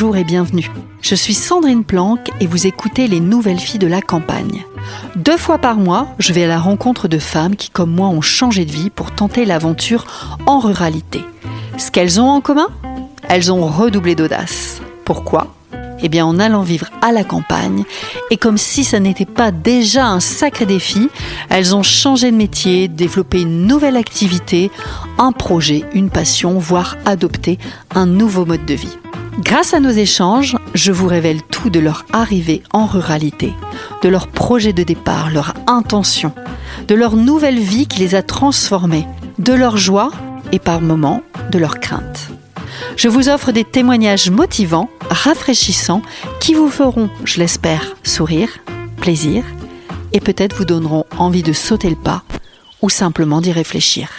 bonjour et bienvenue. Je suis Sandrine Planck et vous écoutez Les Nouvelles Filles de la Campagne. 2 fois par mois, je vais à la rencontre de femmes qui, comme moi, ont changé de vie pour tenter l'aventure en ruralité. Ce qu'elles ont en commun ? Elles ont redoublé d'audace. Pourquoi ? Eh bien, en allant vivre à la campagne, et comme si ça n'était pas déjà un sacré défi, elles ont changé de métier, développé une nouvelle activité, un projet, une passion, voire adopté un nouveau mode de vie. Grâce à nos échanges, je vous révèle tout de leur arrivée en ruralité, de leur projet de départ, leur intention, de leur nouvelle vie qui les a transformées, de leur joie et par moments de leurs craintes. Je vous offre des témoignages motivants, rafraîchissants, qui vous feront, je l'espère, sourire, plaisir et peut-être vous donneront envie de sauter le pas ou simplement d'y réfléchir.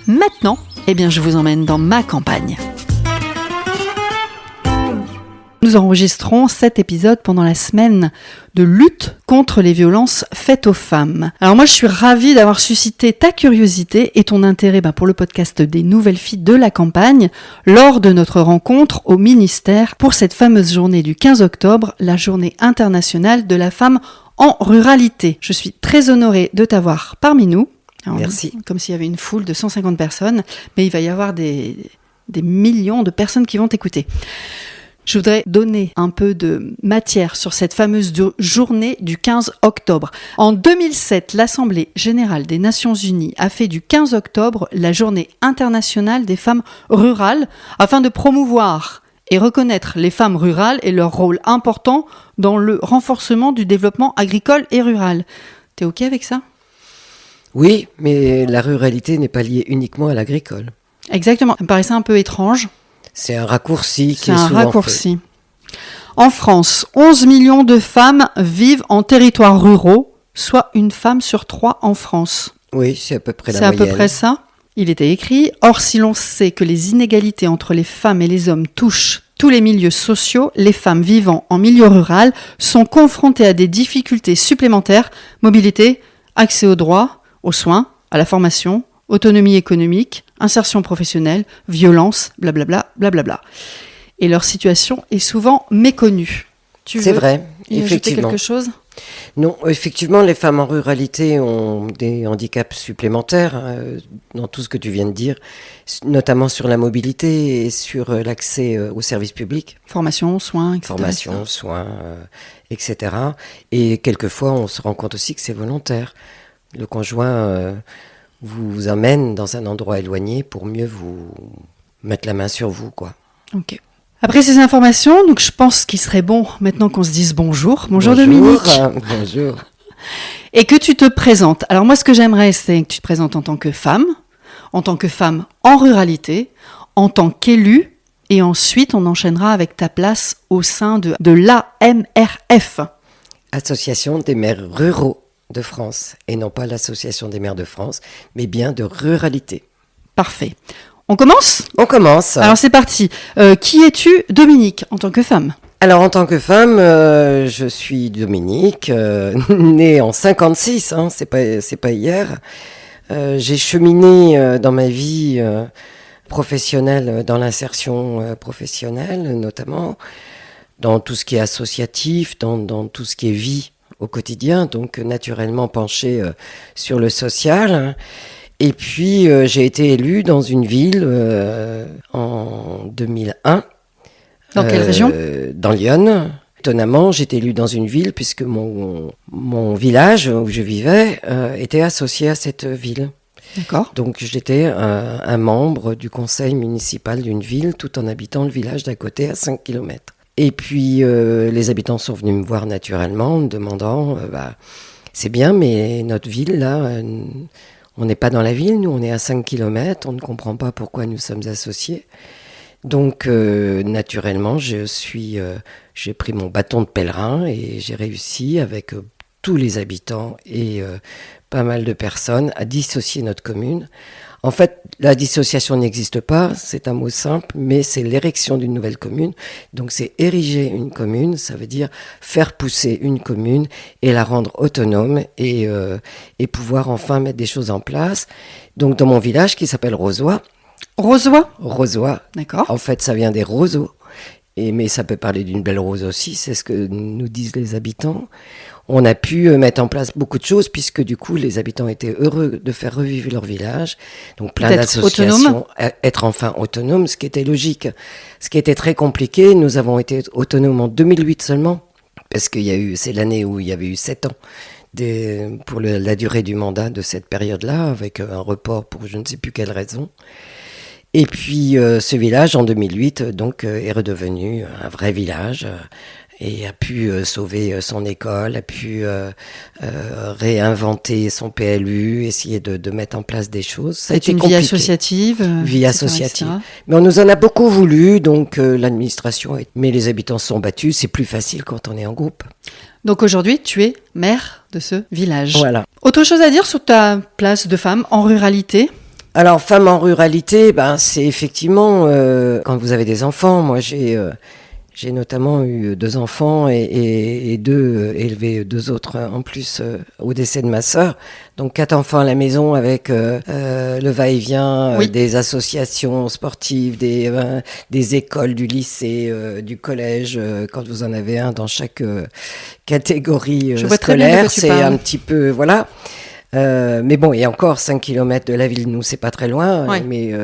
Maintenant, je vous emmène dans ma campagne. Nous enregistrons cet épisode pendant la semaine de lutte contre les violences faites aux femmes. Alors moi, je suis ravie d'avoir suscité ta curiosité et ton intérêt pour le podcast des Nouvelles Filles de la Campagne lors de notre rencontre au ministère pour cette fameuse journée du 15 octobre, la journée internationale de la femme en ruralité. Je suis très honorée de t'avoir parmi nous. Alors, merci. Comme s'il y avait une foule de 150 personnes, mais il va y avoir des millions de personnes qui vont t'écouter. Je voudrais donner un peu de matière sur cette fameuse journée du 15 octobre. En 2007, l'Assemblée générale des Nations Unies a fait du 15 octobre la journée internationale des femmes rurales afin de promouvoir et reconnaître les femmes rurales et leur rôle important dans le renforcement du développement agricole et rural. T'es OK avec ça ? Oui, mais la ruralité n'est pas liée uniquement à l'agricole. Exactement. Ça me paraissait un peu étrange. C'est un raccourci qui est souvent fait. En France, 11 millions de femmes vivent en territoires ruraux, soit une femme sur 3 en France. Oui, c'est à peu près la moyenne. C'est à peu près ça. Il était écrit « Or, si l'on sait que les inégalités entre les femmes et les hommes touchent tous les milieux sociaux, les femmes vivant en milieu rural sont confrontées à des difficultés supplémentaires, mobilité, accès aux droits, aux soins, à la formation, autonomie économique, insertion professionnelle, violence, blablabla, blablabla. Et leur situation est souvent méconnue. C'est vrai, effectivement. Quelque chose ? Non, effectivement, les femmes en ruralité ont des handicaps supplémentaires dans tout ce que tu viens de dire, notamment sur la mobilité et sur l'accès aux services publics. Formation, soins, etc. Formation, soins, etc. Et quelquefois, on se rend compte aussi que c'est volontaire. Le conjoint vous amène dans un endroit éloigné pour mieux vous mettre la main sur vous, quoi. Ok. Après ces informations, donc je pense qu'il serait bon maintenant qu'on se dise bonjour. Bonjour Dominique. Bonjour. Et que tu te présentes. Alors moi, ce que j'aimerais, c'est que tu te présentes en tant que femme en ruralité, en tant qu'élue, et ensuite on enchaînera avec ta place au sein de l'AMRF. Association des maires ruraux de France, et non pas l'Association des maires de France, mais bien de ruralité. Parfait. On commence ? On commence. Alors c'est parti. Qui es-tu, Dominique, en tant que femme ? Alors en tant que femme, je suis Dominique, née en 56, c'est pas hier. J'ai cheminé dans ma vie professionnelle, dans l'insertion professionnelle notamment, dans tout ce qui est associatif, dans tout ce qui est vie au quotidien, donc naturellement penchée sur le social. Et puis j'ai été élue dans une ville en 2001. Dans quelle région ? Dans Lyon. Étonnamment, j'ai été élue dans une ville puisque mon village où je vivais était associé à cette ville. D'accord. Donc j'étais un membre du conseil municipal d'une ville tout en habitant le village d'à côté à 5 km. Et puis les habitants sont venus me voir naturellement en me demandant c'est bien, mais notre ville là, on n'est pas dans la ville, nous on est à 5 km, on ne comprend pas pourquoi nous sommes associés. Donc naturellement j'ai pris mon bâton de pèlerin et j'ai réussi avec tous les habitants et pas mal de personnes à dissocier notre commune. En fait, la dissociation n'existe pas, c'est un mot simple, mais c'est l'érection d'une nouvelle commune. Donc c'est ériger une commune, ça veut dire faire pousser une commune et la rendre autonome et pouvoir enfin mettre des choses en place. Donc dans mon village qui s'appelle Rozoy. Rozoy ? Rozoy. D'accord. En fait, ça vient des roseaux. mais ça peut parler d'une belle rose aussi, c'est ce que nous disent les habitants. On a pu mettre en place beaucoup de choses puisque du coup les habitants étaient heureux de faire revivre leur village. Donc plein d'associations, être enfin autonomes, ce qui était logique. Ce qui était très compliqué, nous avons été autonomes en 2008 seulement, parce c'est l'année où il y avait eu 7 ans pour la durée du mandat de cette période-là, avec un report pour je ne sais plus quelle raison. Et puis ce village en 2008 donc est redevenu un vrai village. Et a pu sauver son école, a pu réinventer son PLU, essayer de mettre en place des choses. Ça a été compliqué. Vie associative. Mais on nous en a beaucoup voulu, donc l'administration, mais les habitants se sont battus. C'est plus facile quand on est en groupe. Donc aujourd'hui, tu es maire de ce village. Voilà. Autre chose à dire sur ta place de femme en ruralité ? Alors, femme en ruralité, c'est effectivement, quand vous avez des enfants, moi j'ai notamment eu 2 enfants et élevé 2 autres en plus au décès de ma sœur. Donc 4 enfants à la maison avec le va-et-vient des associations sportives, des écoles, du lycée, du collège, quand vous en avez un dans chaque catégorie scolaire. C'est un petit peu, voilà. Mais bon, et encore 5 km de la ville, nous, c'est pas très loin. Ouais. Mais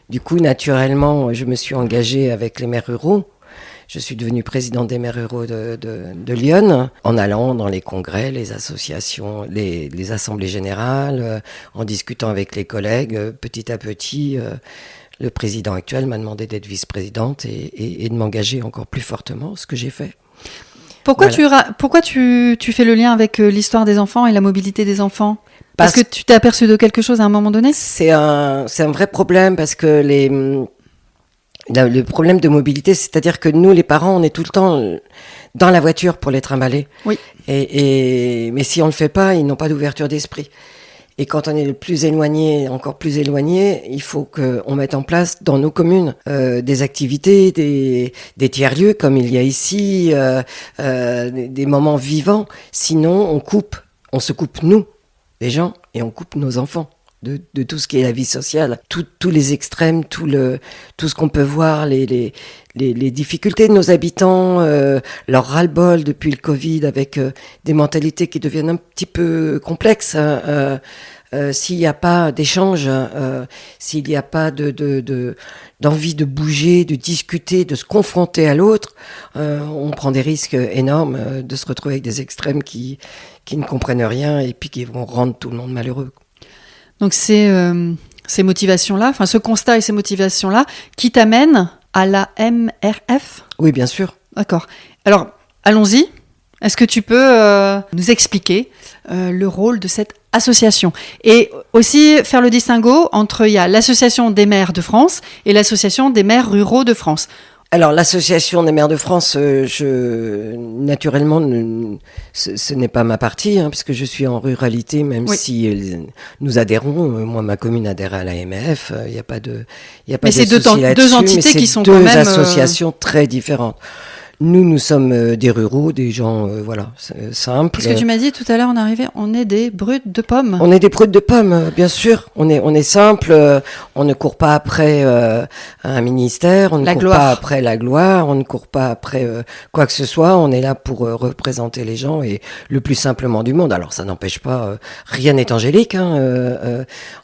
du coup, naturellement, je me suis engagée avec les maires ruraux. Je suis devenue présidente des maires ruraux de Lyon, en allant dans les congrès, les associations, les assemblées générales, en discutant avec les collègues. Petit à petit, le président actuel m'a demandé d'être vice-présidente et de m'engager encore plus fortement, ce que j'ai fait. Pourquoi tu fais le lien avec l'histoire des enfants et la mobilité des enfants ? Parce que tu t'es aperçu de quelque chose à un moment donné ? C'est un vrai problème parce que le problème de mobilité, c'est-à-dire que nous, les parents, on est tout le temps dans la voiture pour les trimballer. Oui. Mais si on le fait pas, ils n'ont pas d'ouverture d'esprit. Et quand on est le plus éloigné, encore plus éloigné, il faut qu'on mette en place dans nos communes des activités, des tiers-lieux comme il y a ici, des moments vivants. Sinon, on se coupe nous, les gens, et on coupe nos enfants. De tout ce qui est la vie sociale, tous les extrêmes, tout ce qu'on peut voir, les difficultés de nos habitants, leur ras-le-bol depuis le Covid, avec des mentalités qui deviennent un petit peu complexes. S'il n'y a pas d'échange, s'il n'y a pas d'envie de bouger, de discuter, de se confronter à l'autre, on prend des risques énormes de se retrouver avec des extrêmes qui ne comprennent rien et puis qui vont rendre tout le monde malheureux. Donc ces motivations-là, enfin ce constat et ces motivations-là, qui t'amènent à la MRF ? Oui, bien sûr. D'accord. Alors, allons-y. Est-ce que tu peux nous expliquer le rôle de cette association ? Et aussi faire le distinguo entre, il y a l'Association des maires de France et l'Association des maires ruraux de France. Alors, l'Association des maires de France, naturellement, ce n'est pas ma partie, puisque je suis en ruralité, même si nous adhérons. Moi, ma commune adhère à la MRF. Il n'y a pas de souci là-dessus. Mais c'est deux entités qui sont quand même... deux associations très différentes. Nous sommes des ruraux, des gens, simples. Parce que tu m'as dit tout à l'heure, en arrivant, on est des brutes de pommes. On est des brutes de pommes, bien sûr. On est simple. On ne court pas après un ministère. On ne court pas après la gloire. On ne court pas après quoi que ce soit. On est là pour représenter les gens et le plus simplement du monde. Alors ça n'empêche pas, rien n'est angélique.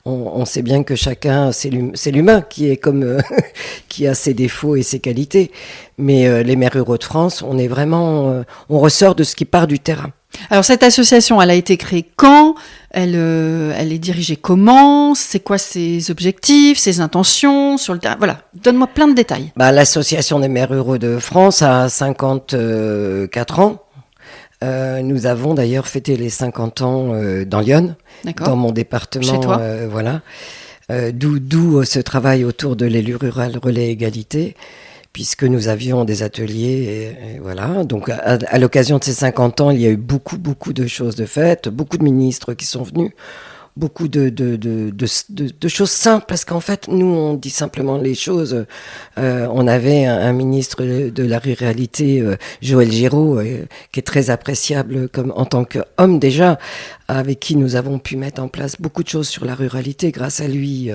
On sait bien que chacun, c'est l'humain qui est comme qui a ses défauts et ses qualités. Mais les maires ruraux de France, on est vraiment, on ressort de ce qui part du terrain. Alors cette association, elle a été créée quand ? Elle est dirigée comment ? C'est quoi ses objectifs, ses intentions sur le terrain ? Voilà, donne-moi plein de détails. L'Association des maires ruraux de France a 54 ans. Nous avons d'ailleurs fêté les 50 ans dans Lyon, dans mon département. Chez toi. D'où ce travail autour de l'élu rural relais égalité. Puisque nous avions des ateliers, et voilà. Donc, à l'occasion de ces 50 ans, il y a eu beaucoup de choses de faites, beaucoup de ministres qui sont venus, beaucoup de choses simples, parce qu'en fait, nous, on dit simplement les choses. On avait un ministre de la ruralité, Joël Giraud, qui est très appréciable en tant qu'homme déjà, avec qui nous avons pu mettre en place beaucoup de choses sur la ruralité. Grâce à lui,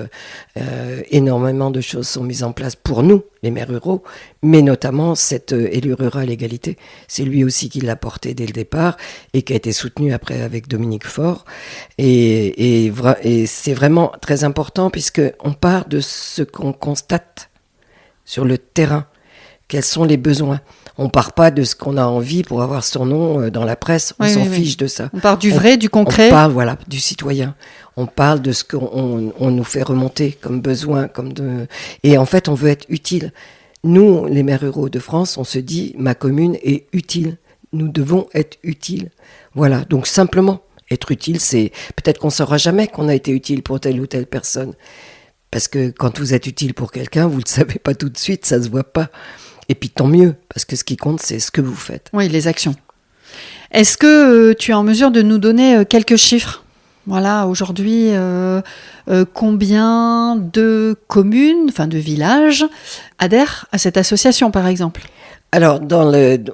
énormément de choses sont mises en place pour nous, les maires ruraux, mais notamment cet élu rural égalité. C'est lui aussi qui l'a porté dès le départ et qui a été soutenu après avec Dominique Faure. Et c'est vraiment très important puisqu'on part de ce qu'on constate sur le terrain. Quels sont les besoins ? On part pas de ce qu'on a envie pour avoir son nom dans la presse. On s'en fiche de ça. On part du vrai, du concret. On parle, voilà, du citoyen. On parle de ce qu'on nous fait remonter comme besoin, et en fait, on veut être utile. Nous, les maires ruraux de France, on se dit, ma commune est utile. Nous devons être utiles. Voilà. Donc, simplement, être utile, c'est peut-être qu'on saura jamais qu'on a été utile pour telle ou telle personne. Parce que quand vous êtes utile pour quelqu'un, vous le savez pas tout de suite, ça se voit pas. Et puis tant mieux, parce que ce qui compte, c'est ce que vous faites. Oui, les actions. Est-ce que tu es en mesure de nous donner quelques chiffres ? Voilà, aujourd'hui, combien de communes, enfin de villages, adhèrent à cette association, par exemple ? Alors,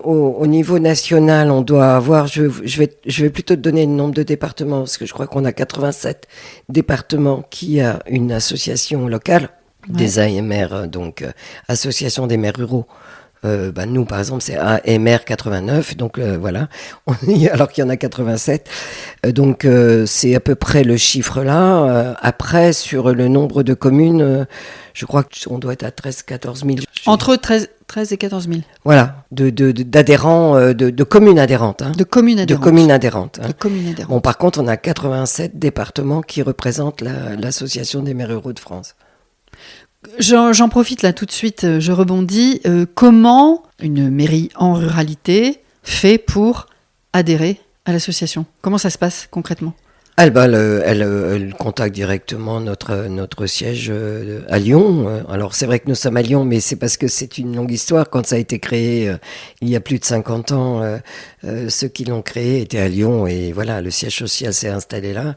au niveau national, on doit avoir, je vais plutôt te donner le nombre de départements, parce que je crois qu'on a 87 départements qui a une association locale. Ouais. Des AMR, donc Association des maires ruraux. Nous, par exemple, c'est AMR 89, donc voilà, alors qu'il y en a 87. Donc, c'est à peu près le chiffre là. Après, sur le nombre de communes, je crois qu'on doit être à 13-14 000. Entre 13 et 14 000. Voilà, d'adhérents, de communes adhérentes. Hein. De communes adhérentes. De communes adhérentes. Hein. De communes adhérentes. Bon, par contre, on a 87 départements qui représentent l'Association des maires ruraux de France. J'en profite là tout de suite, je rebondis. Comment une mairie en ruralité fait pour adhérer à l'association ? Comment ça se passe concrètement ? Elle contacte directement notre siège à Lyon. Alors c'est vrai que nous sommes à Lyon, mais c'est parce que c'est une longue histoire. Quand ça a été créé il y a plus de 50 ans, ceux qui l'ont créé étaient à Lyon et voilà, le siège social s'est installé là.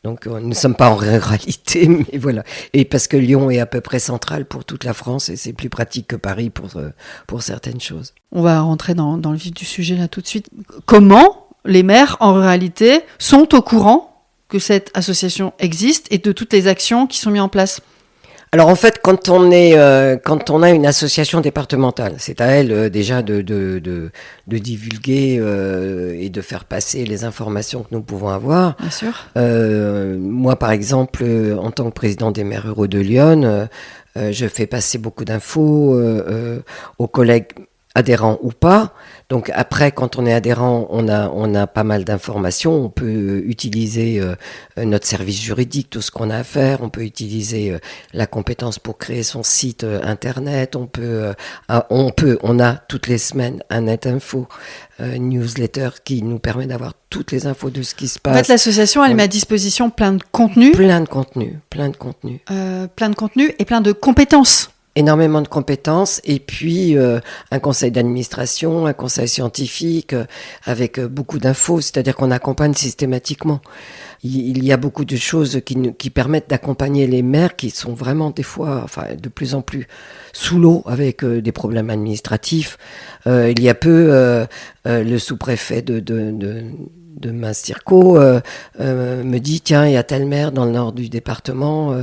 Donc nous ne sommes pas en ruralité, mais voilà. Et parce que Lyon est à peu près central pour toute la France et c'est plus pratique que Paris pour certaines choses. On va rentrer dans le vif du sujet là tout de suite. Comment les maires en ruralité sont au courant que cette association existe et de toutes les actions qui sont mises en place ? Alors en fait, quand on a une association départementale, c'est à elle déjà de divulguer et de faire passer les informations que nous pouvons avoir. Bien sûr. Moi, par exemple, en tant que président des maires ruraux de Lyon, je fais passer beaucoup d'infos aux collègues adhérents ou pas. Donc après, quand on est adhérent, on a pas mal d'informations. On peut utiliser notre service juridique, tout ce qu'on a à faire. On peut utiliser la compétence pour créer son site internet. On a toutes les semaines un net info, newsletter qui nous permet d'avoir toutes les infos de ce qui se passe. En fait, l'association, elle met à disposition plein de contenus. Plein de contenus. Plein de contenus et plein de compétences. Énormément de compétences et puis un conseil d'administration, un conseil scientifique avec beaucoup d'infos, c'est-à-dire qu'on accompagne systématiquement. Il y a beaucoup de choses qui permettent d'accompagner les maires qui sont vraiment des fois, de plus en plus sous l'eau avec des problèmes administratifs. Il y a peu, le sous-préfet de Mastirco me dit tiens, il y a tel maire dans le nord du département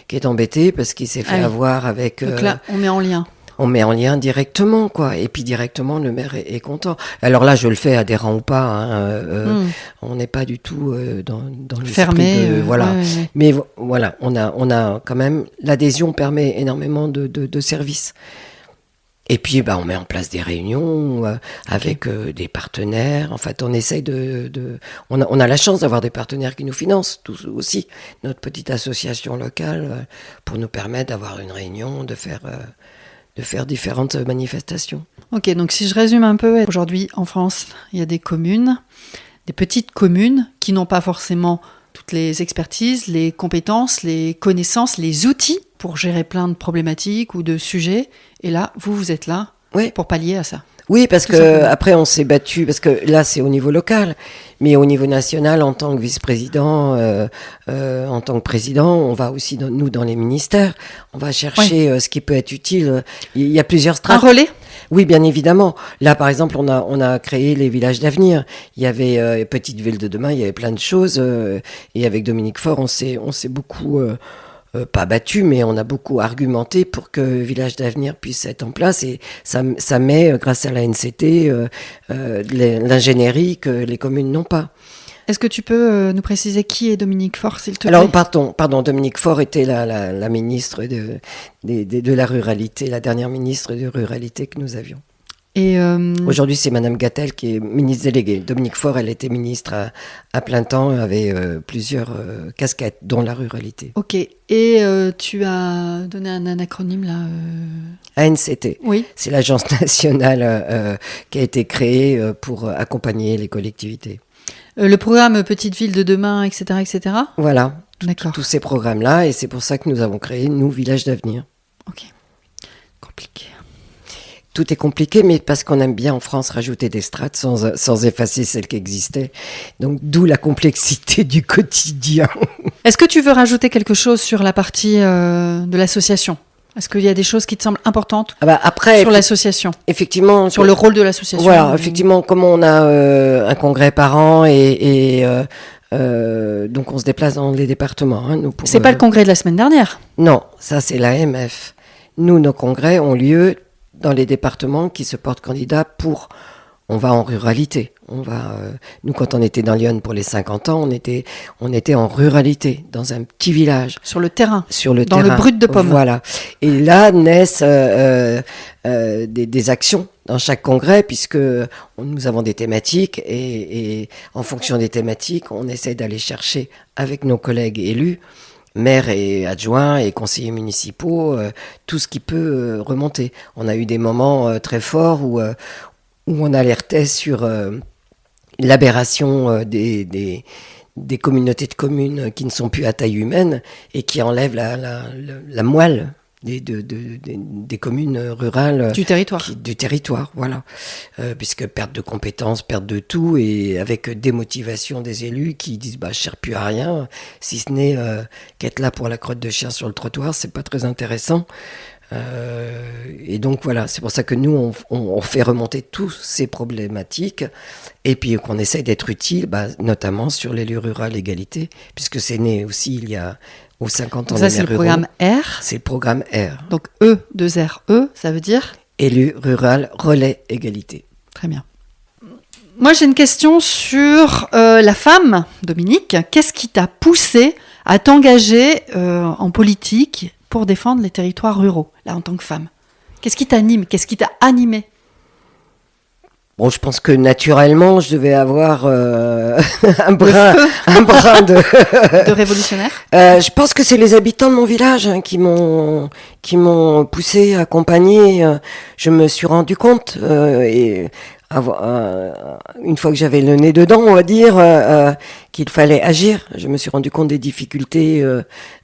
qui est embêté parce qu'il s'est fait avoir avec... Donc là, on met en lien. On met en lien directement, quoi. Et puis directement, le maire est content. Alors là, je le fais adhérent ou pas. Hein, on n'est pas du tout dans le fermé. Voilà. Ouais. Mais voilà, on a quand même... L'adhésion permet énormément de services. Et puis, on met en place des réunions avec des partenaires. En fait, on essaye on a la chance d'avoir des partenaires qui nous financent, tous aussi. Notre petite association locale pour nous permettre d'avoir une réunion, de faire différentes manifestations. Ok, donc si je résume un peu, aujourd'hui en France, il y a des communes, des petites communes qui n'ont pas forcément toutes les expertises, les compétences, les connaissances, les outils pour gérer plein de problématiques ou de sujets. Et là, vous êtes là pour pallier à ça. Oui, parce que après on s'est battu, parce que là c'est au niveau local, mais au niveau national, en tant que vice-président, en tant que président, on va aussi nous dans les ministères, on va chercher ce qui peut être utile. Il y a plusieurs strates. Un relais. Oui, bien évidemment. Là, par exemple, on a créé les villages d'avenir. Il y avait Petite Ville de demain, il y avait plein de choses. Et avec Dominique Faure, on s'est beaucoup, pas battu, mais on a beaucoup argumenté pour que Village d'avenir puisse être en place. Et ça met, grâce à la NCT, l'ingénierie que les communes n'ont pas. Est-ce que tu peux nous préciser qui est Dominique Faure, s'il te plaît? Alors, pardon, Dominique Faure était la ministre de la ruralité, la dernière ministre de ruralité que nous avions. Et Aujourd'hui, c'est Madame Gattel qui est ministre déléguée. Dominique Faure, elle était ministre à plein temps, avait plusieurs casquettes, dont la ruralité. Ok. Et tu as donné un acronyme là ANCT, Oui. c'est l'agence nationale qui a été créée pour accompagner les collectivités. Le programme Petite Ville de demain, etc., etc. Voilà, D'accord. tous ces programmes-là, et c'est pour ça que nous avons créé Nous, Village d'avenir. Ok. Compliqué. Tout est compliqué, mais parce qu'on aime bien en France rajouter des strates sans effacer celles qui existaient. Donc d'où la complexité du quotidien. Est-ce que tu veux rajouter quelque chose sur la partie de l'association? Est-ce qu'il y a des choses qui te semblent importantes Après, sur l'association? Effectivement. Sur le rôle de l'association? Voilà, effectivement, comme on a un congrès par an donc on se déplace dans les départements. Hein, C'est pas le congrès de la semaine dernière? Non, ça c'est l'AMF. Nous, nos congrès ont lieu dans les départements qui se portent candidats pour... On va en ruralité. Nous, quand on était dans Lyon pour les 50 ans, on était en ruralité, dans un petit village. Sur le terrain. Dans le brut de pomme. Voilà. Et là naissent des actions dans chaque congrès, puisque nous avons des thématiques et en fonction des thématiques, on essaie d'aller chercher avec nos collègues élus, maires et adjoints et conseillers municipaux, tout ce qui peut remonter. On a eu des moments très forts où on alertait sur l'aberration des communautés de communes qui ne sont plus à taille humaine et qui enlèvent la moelle des communes rurales. Du territoire. Du territoire, voilà. Puisque perte de compétences, perte de tout, et avec démotivation des élus qui disent je ne sers plus à rien, si ce n'est qu'être là pour la crotte de chien sur le trottoir, c'est pas très intéressant. Et donc voilà, c'est pour ça que nous on fait remonter toutes ces problématiques et puis qu'on essaie d'être utile, notamment sur l'élu rural égalité, puisque c'est né aussi il y a aux 50 ans. Donc ça c'est le programme R. C'est le programme R. Donc E, 2 R, E, ça veut dire élu rural relais égalité. Très bien. Moi j'ai une question sur la femme, Dominique. Qu'est-ce qui t'a poussé à t'engager en politique pour défendre les territoires ruraux, là, en tant que femme? Qu'est-ce qui t'anime? Qu'est-ce qui t'a animé? Bon, je pense que naturellement, je devais avoir un brin de révolutionnaire. Je pense que c'est les habitants de mon village qui m'ont poussé, accompagné. Je me suis rendu compte une fois que j'avais le nez dedans, on va dire, qu'il fallait agir. Je me suis rendu compte des difficultés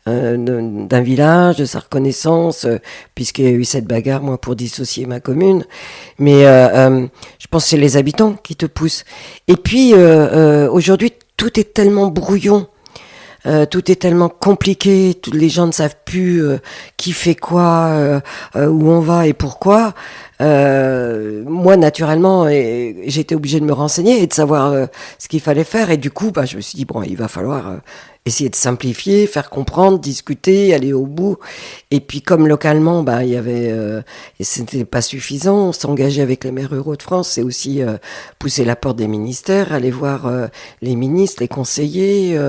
d'un village, de sa reconnaissance, puisqu'il y a eu cette bagarre, moi, pour dissocier ma commune. Mais je pense que c'est les habitants qui te poussent. Et puis, aujourd'hui, tout est tellement brouillon. Tout est tellement compliqué, les gens ne savent plus qui fait quoi, où on va et pourquoi. Moi, naturellement, j'étais obligée de me renseigner et de savoir ce qu'il fallait faire. Et du coup, je me suis dit, il va falloir essayer de simplifier, faire comprendre, discuter, aller au bout. Et puis, comme localement, il y avait, et c'était pas suffisant, s'engager avec les maires ruraux de France, c'est aussi pousser la porte des ministères, aller voir les ministres, les conseillers,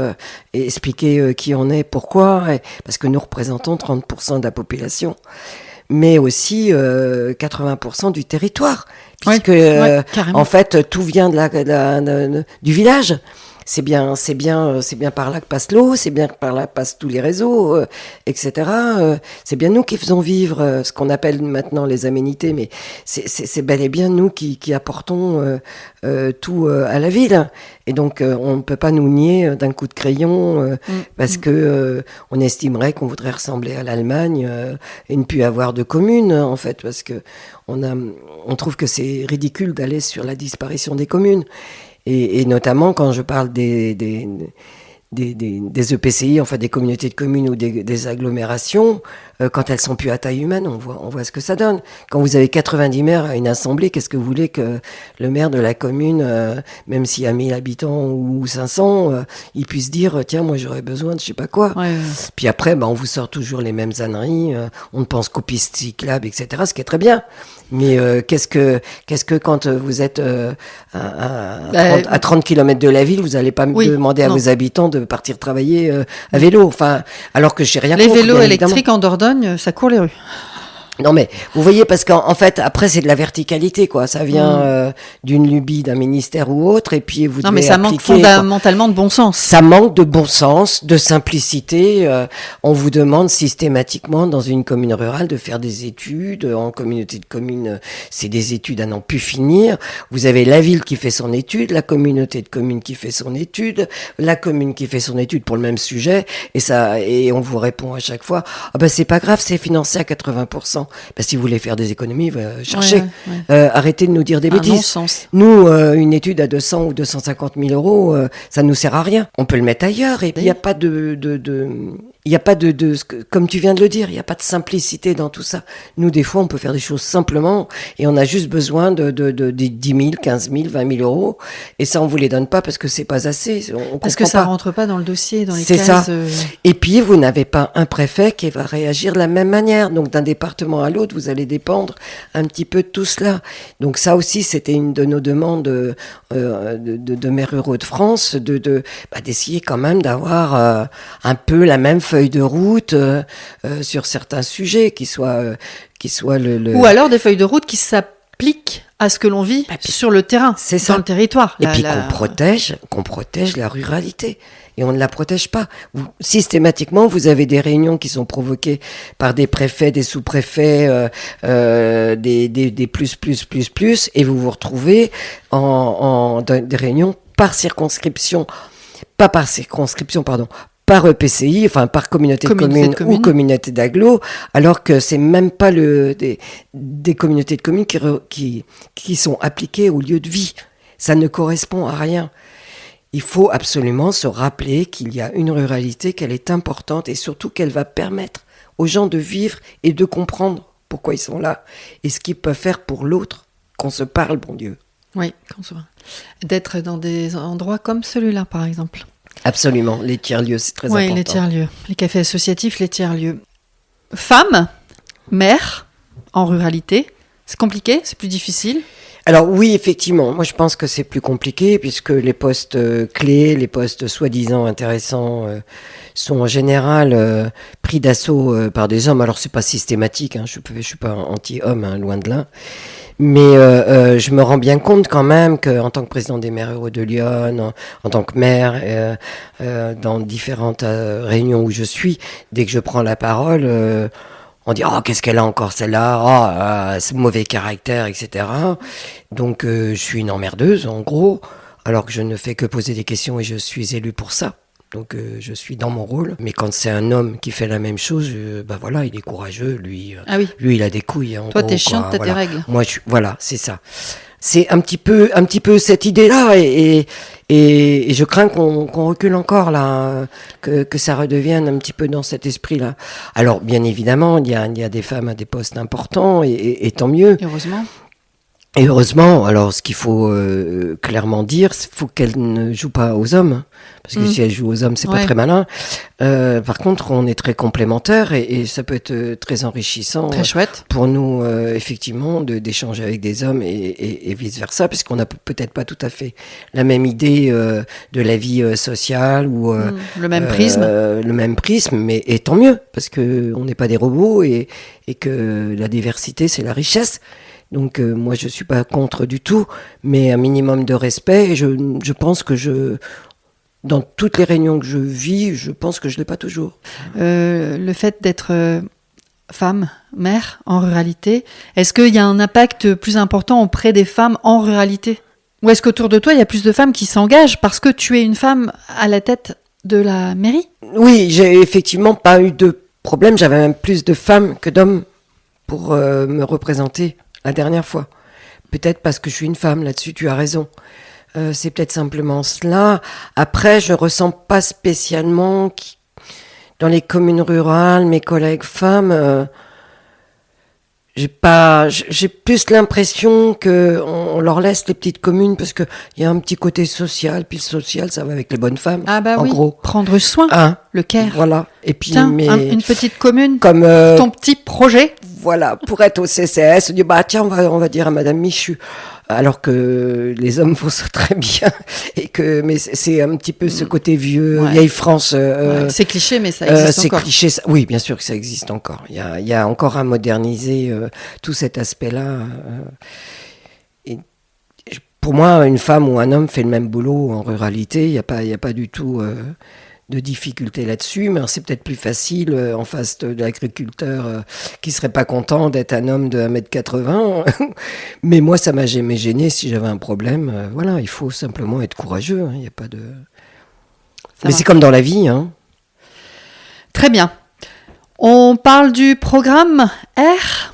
et expliquer qui on est, pourquoi, parce que nous représentons 30% de la population, mais aussi 80% du territoire, puisque en fait tout vient du village. C'est bien par là que passe l'eau, c'est bien par là que passent tous les réseaux, etc. C'est bien nous qui faisons vivre ce qu'on appelle maintenant les aménités, mais c'est bel et bien nous qui apportons tout à la ville. Et donc on ne peut pas nous nier d'un coup de crayon parce que on estimerait qu'on voudrait ressembler à l'Allemagne et ne plus avoir de communes, en fait, parce que on trouve que c'est ridicule d'aller sur la disparition des communes. Et notamment quand je parle des des EPCI, enfin des communautés de communes ou des agglomérations, quand elles sont plus à taille humaine, on voit ce que ça donne. Quand vous avez 90 maires à une assemblée, qu'est-ce que vous voulez que le maire de la commune, même s'il y a 1000 habitants ou 500, il puisse dire tiens, moi j'aurais besoin de je sais pas quoi. Ouais. Puis après, on vous sort toujours les mêmes âneries, on ne pense qu'aux pistes cyclables, etc., ce qui est très bien. Mais qu'est-ce que quand vous êtes à 30 km de la ville, vous n'allez pas me demander à vos habitants de partir travailler à vélo. Enfin, alors que je n'ai rien contre. Les vélos électriques en Dordogne, ça court les rues. Non mais vous voyez, parce qu'en fait après c'est de la verticalité, quoi. Ça vient d'une lubie d'un ministère ou autre, et puis vous devez mais ça manque fondamentalement de bon sens. Ça manque de bon sens, de simplicité. On vous demande systématiquement dans une commune rurale de faire des études. En communauté de communes, c'est des études à n'en plus finir. Vous avez la ville qui fait son étude, la communauté de communes qui fait son étude, la commune qui fait son étude pour le même sujet, et on vous répond à chaque fois c'est pas grave, c'est financé à 80%. Si vous voulez faire des économies, cherchez. Arrêtez de nous dire des bêtises. Non-sens. Nous, une étude à 200 ou 250 000 euros, ça nous sert à rien. On peut le mettre ailleurs, et puis il n'y a pas il n'y a pas comme tu viens de le dire, il n'y a pas de simplicité dans tout ça. Nous, des fois, on peut faire des choses simplement, et on a juste besoin de 10 000, 15 000, 20 000 euros, et ça, on vous les donne pas parce que c'est pas assez. Parce que ça rentre pas dans le dossier, dans les cases. C'est ça. Et puis, vous n'avez pas un préfet qui va réagir de la même manière. Donc, d'un département à l'autre, vous allez dépendre un petit peu de tout cela. Donc, ça aussi, c'était une de nos demandes de maires ruraux de France, d'essayer quand même d'avoir un peu la même feuille de route sur certains sujets qui soient ou alors des feuilles de route qui s'appliquent à ce que l'on vit sur le terrain, dans le territoire. Et puis qu'on protège la ruralité. Et on ne la protège pas. Systématiquement, vous avez des réunions qui sont provoquées par des préfets, des sous-préfets, des plus, et vous vous retrouvez dans des réunions par circonscription, par EPCI, enfin par communauté de communes ou communauté d'agglo, alors que c'est même pas des communautés de communes qui sont appliquées au lieu de vie. Ça ne correspond à rien. Il faut absolument se rappeler qu'il y a une ruralité, qu'elle est importante, et surtout qu'elle va permettre aux gens de vivre et de comprendre pourquoi ils sont là et ce qu'ils peuvent faire pour l'autre. Qu'on se parle, bon Dieu. Oui, d'être dans des endroits comme celui-là, par exemple. Absolument, les tiers-lieux, c'est très important. Oui, les tiers-lieux, les cafés associatifs, les tiers-lieux. Femme, mère, en ruralité, c'est compliqué, c'est plus difficile? Alors oui, effectivement, moi je pense que c'est plus compliqué puisque les postes clés, les postes soi-disant intéressants sont en général pris d'assaut par des hommes. Alors c'est pas systématique, je suis pas anti-homme, loin de là. Mais je me rends bien compte quand même qu'en tant que président des maires ruraux de Lyon, en tant que maire, dans différentes réunions où je suis, dès que je prends la parole, on dit « Oh, qu'est-ce qu'elle a encore celle-là ? Oh, c'est mauvais caractère, etc. » Donc je suis une emmerdeuse, en gros, alors que je ne fais que poser des questions et je suis élu pour ça. Donc je suis dans mon rôle. Mais quand c'est un homme qui fait la même chose, voilà, il est courageux. Lui, il a des couilles. Toi, t'es chiante, t'as tes règles. Moi, voilà, c'est ça. C'est un petit peu cette idée-là, et je crains qu'on recule encore là, que ça redevienne un petit peu dans cet esprit-là. Alors, bien évidemment, il y a des femmes à des postes importants, et tant mieux. Heureusement. Et heureusement, alors ce qu'il faut clairement dire, il faut qu'elle ne joue pas aux hommes, parce que si elle joue aux hommes, c'est pas très malin. Par contre, on est très complémentaires, et ça peut être très enrichissant, très chouette pour nous, effectivement, d'échanger avec des hommes et vice versa, puisqu'on n'a peut-être pas tout à fait la même idée de la vie sociale ou le même prisme, mais et tant mieux, parce que on n'est pas des robots, et que la diversité, c'est la richesse. Donc moi je suis pas contre du tout, mais un minimum de respect. Et je pense que dans toutes les réunions que je vis, je pense que je l'ai pas toujours. Le fait d'être femme, mère en ruralité, est-ce qu'il y a un impact plus important auprès des femmes en ruralité? Ou est-ce qu'autour de toi il y a plus de femmes qui s'engagent parce que tu es une femme à la tête de la mairie? Oui, j'ai effectivement pas eu de problème. J'avais même plus de femmes que d'hommes pour me représenter la dernière fois. Peut-être parce que je suis une femme, là-dessus tu as raison. C'est peut-être simplement cela. Après, je ressens pas spécialement dans les communes rurales, mes collègues femmes, j'ai plus l'impression que on leur laisse les petites communes parce que il y a un petit côté social, puis le social, ça va avec les bonnes femmes. Ah bah en oui, gros. Prendre soin, Hein, le care. voilà. Et puis, Tiens, mais une petite commune, comme ton petit projet. voilà, pour être au CCS, on dit bah tiens, on va dire à Madame Michu, alors que les hommes font ça très bien et que mais c'est un petit peu ce côté vieux, Ouais. vieille France. Ouais, c'est cliché, mais ça existe C'est encore. cliché, oui, bien sûr que ça existe encore. Il y a encore à moderniser tout cet aspect-là. Et pour moi, une femme ou un homme fait le même boulot en ruralité. Il y a pas du tout de difficulté là-dessus. Mais c'est peut-être plus facile en face de l'agriculteur qui serait pas content d'être un homme de 1m80. Mais moi, ça m'a jamais gêné si j'avais un problème. Voilà, il faut simplement être courageux. Hein, il y a pas de... Ça Mais c'est marche. comme dans la vie, hein. Très bien. On parle du programme R.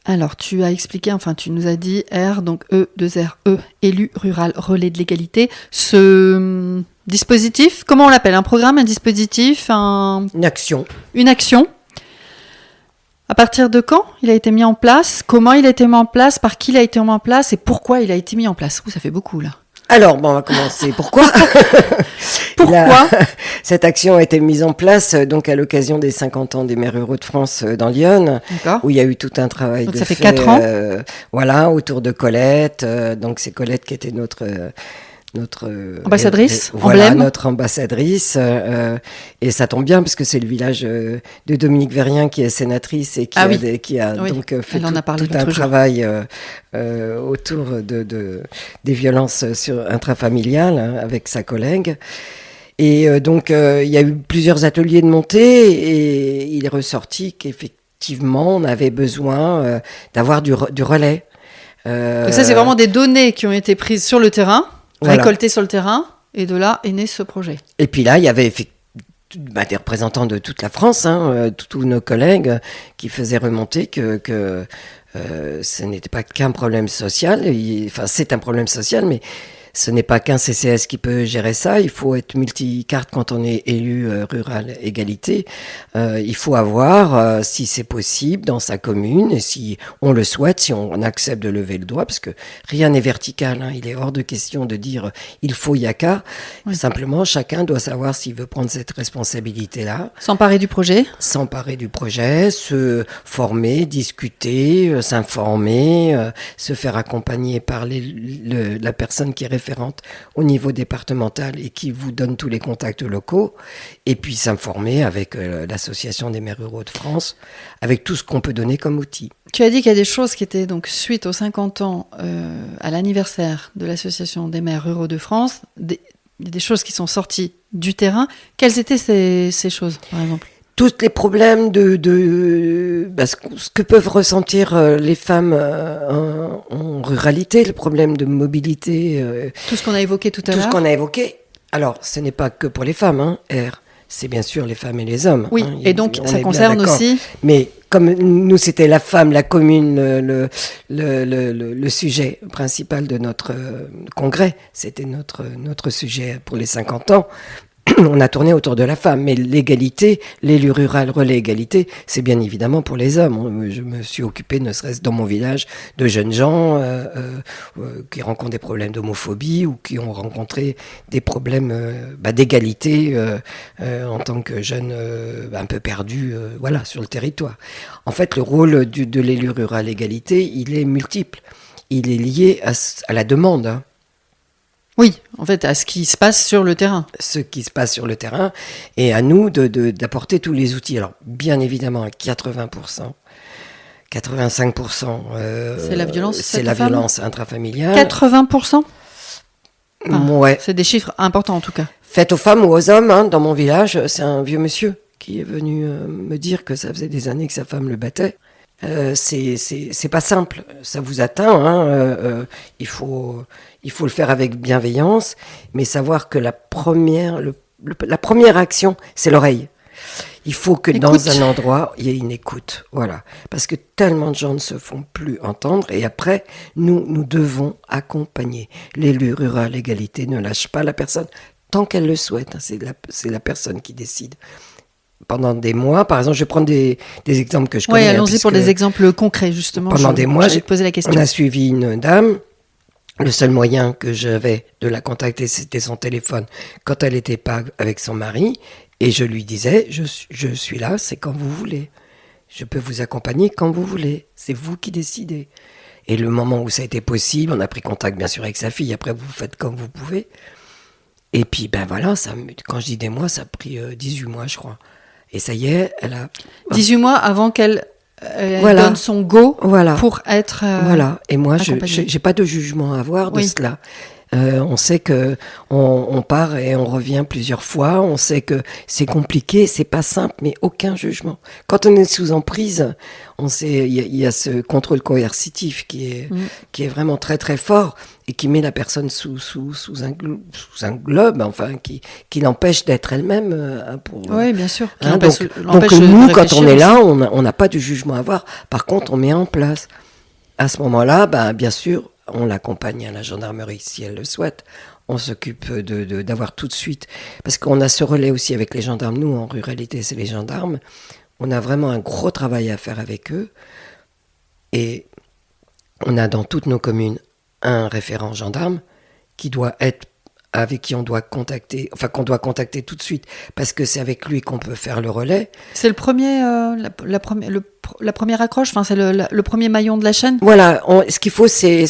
Alors, tu as expliqué, enfin, tu nous as dit R, donc E2RE, élu rural, relais de l'égalité. Ce dispositif, comment on l'appelle? Un programme, un dispositif, Une action. une action? À partir de quand il a été mis en place? Comment il a été mis en place? Par qui il a été mis en place? Et pourquoi il a été mis en place? Ouh, ça fait beaucoup, là. Alors, bon, on va commencer. Pourquoi Pourquoi Cette action a été mise en place donc à l'occasion des 50 ans des maires ruraux de France dans l'Yonne, D'accord. où il y a eu tout un travail Donc de ça fait fait, 4 ans. voilà, autour de Colette. Donc c'est Colette qui était notre Ambassadrice, voilà, emblème. notre ambassadrice. Et ça tombe bien parce que c'est le village de Dominique Verrien qui est sénatrice et qui Ah a, oui. qui a Oui, donc fait elle en a parlé tout un l'autre jour. travail autour des violences intrafamiliales hein, avec sa collègue. Et donc il y a eu plusieurs ateliers de montée et il est ressorti qu'effectivement on avait besoin d'avoir du relais. Donc ça, c'est vraiment des données qui ont été prises sur le terrain, Voilà. récoltées sur le terrain, et de là est né ce projet. Et puis là, il y avait des représentants de toute la France, hein, tous nos collègues qui faisaient remonter que ce n'était pas qu'un problème social. Enfin, c'est un problème social, mais ce n'est pas qu'un CCS qui peut gérer ça. Il faut être multicarte quand on est élu rural égalité. Il faut avoir, si c'est possible, dans sa commune, et si on le souhaite, si on accepte de lever le doigt, parce que rien n'est vertical. Hein, il est hors de question de dire il faut, il y a qu'à. Oui. Simplement, chacun doit savoir s'il veut prendre cette responsabilité-là, S'emparer du projet. s'emparer du projet, se former, discuter, s'informer, se faire accompagner par la personne qui est référente au niveau départemental et qui vous donne tous les contacts locaux, et puis s'informer avec l'Association des maires ruraux de France, avec tout ce qu'on peut donner comme outil. Tu as dit qu'il y a des choses qui étaient donc suite aux 50 ans à l'anniversaire de l'Association des maires ruraux de France, des choses qui sont sorties du terrain. Quelles étaient ces choses, par exemple? Tous les problèmes ce que peuvent ressentir les femmes en ruralité, le problème de mobilité, Tout ce qu'on a évoqué tout à tout ce l'heure. qu'on a évoqué. Alors, ce n'est pas que pour les femmes, hein, R. C'est bien sûr les femmes et les hommes. Oui, hein, et donc on est ça bien concerne d'accord. aussi... Mais comme nous, c'était la femme, la commune, le sujet principal de notre congrès, c'était notre sujet pour les 50 ans. On a tourné autour de la femme, mais l'égalité, l'élu rural relais égalité, c'est bien évidemment pour les hommes. Je me suis occupé, ne serait-ce dans mon village, de jeunes gens qui rencontrent des problèmes d'homophobie ou qui ont rencontré des problèmes d'égalité en tant que jeunes un peu perdus voilà, sur le territoire. En fait, le rôle de l'élu rural égalité, il est multiple. Il est lié à la demande, hein. Oui, en fait, à ce qui se passe sur le terrain. Ce qui se passe sur le terrain, et à nous d'apporter tous les outils. Alors, bien évidemment, à 80%, 85%, C'est la violence c'est la faite aux violence intrafamiliale. 80%. Ouais. C'est des chiffres importants, en tout cas. Faites aux femmes ou aux hommes, hein, dans mon village, c'est un vieux monsieur qui est venu me dire que ça faisait des années que sa femme le battait. C'est pas simple, ça vous atteint, hein, il faut le faire avec bienveillance, mais savoir que la première action, c'est l'oreille. Il faut que Écoute. dans un endroit, il y ait une écoute. Voilà. Parce que tellement de gens ne se font plus entendre. Et après, nous devons accompagner. L'élu rural égalité ne lâche pas la personne tant qu'elle le souhaite. C'est la personne qui décide. Pendant des mois, par exemple, je vais prendre des exemples que je connais. Oui, allons-y pour des exemples concrets, justement. Pendant des mois, j'ai posé la question. On a suivi une dame. Le seul moyen que j'avais de la contacter, c'était son téléphone quand elle n'était pas avec son mari. Et je lui disais, je suis là, c'est quand vous voulez. Je peux vous accompagner quand vous voulez. C'est vous qui décidez. Et le moment où ça a été possible, on a pris contact bien sûr avec sa fille. Après, vous faites comme vous pouvez. Et puis, ben voilà, quand je dis des mois, ça a pris 18 mois, je crois. Et ça y est, elle a... 18 mois avant qu'elle voilà. donne son go voilà. pour être voilà. Et moi, je accompagnée. n'ai pas de jugement à avoir de Oui. cela. On sait que on part et on revient plusieurs fois. On sait que c'est compliqué, c'est pas simple, mais aucun jugement. Quand on est sous emprise, on sait il y a ce contrôle coercitif qui est vraiment très très fort et qui met la personne sous un globe, enfin qui l'empêche d'être elle-même. Oui, bien sûr. Donc nous, quand on est là, on n'a pas de jugement à avoir. Par contre, on met en place. À ce moment-là, bien sûr. On l'accompagne à la gendarmerie si elle le souhaite. On s'occupe d'avoir tout de suite... Parce qu'on a ce relais aussi avec les gendarmes. Nous, en ruralité, c'est les gendarmes. On a vraiment un gros travail à faire avec eux. Et on a dans toutes nos communes un référent gendarme avec qui on doit contacter, enfin qu'on doit contacter tout de suite, parce que c'est avec lui qu'on peut faire le relais. C'est le premier, la première accroche, enfin c'est le premier maillon de la chaîne. Voilà, ce qu'il faut, c'est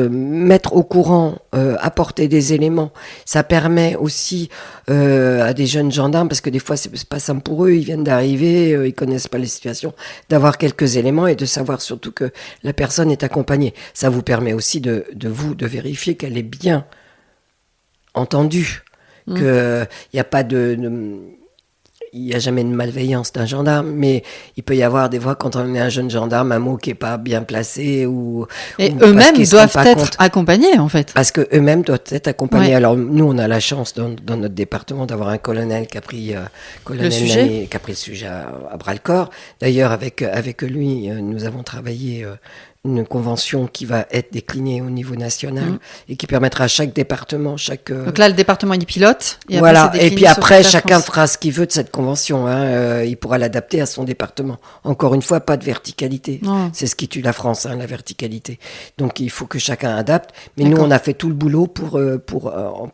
mettre au courant, apporter des éléments. Ça permet aussi à des jeunes gendarmes, parce que des fois c'est pas simple pour eux, ils viennent d'arriver, ils connaissent pas les situations, d'avoir quelques éléments et de savoir surtout que la personne est accompagnée. Ça vous permet aussi de vérifier qu'elle est bien entendu, qu'il n'y a pas il n'y a jamais de malveillance d'un gendarme, mais il peut y avoir des fois, quand on est un jeune gendarme, un mot qui n'est pas bien placé et eux-mêmes doivent être accompagnés, en fait. Parce qu'eux-mêmes doivent être accompagnés. Ouais. Alors, nous, on a la chance dans notre département d'avoir un colonel qui a pris, le sujet à bras-le-corps. D'ailleurs, avec lui, nous avons travaillé une convention qui va être déclinée au niveau national et qui permettra à chaque département, Donc là, le département, il pilote. Et voilà. Et puis après, chacun fera ce qu'il veut de cette convention. Il pourra l'adapter à son département. Encore une fois, pas de verticalité. Non. C'est ce qui tue la France, la verticalité. Donc, il faut que chacun adapte. Mais D'accord. Nous, on a fait tout le boulot pour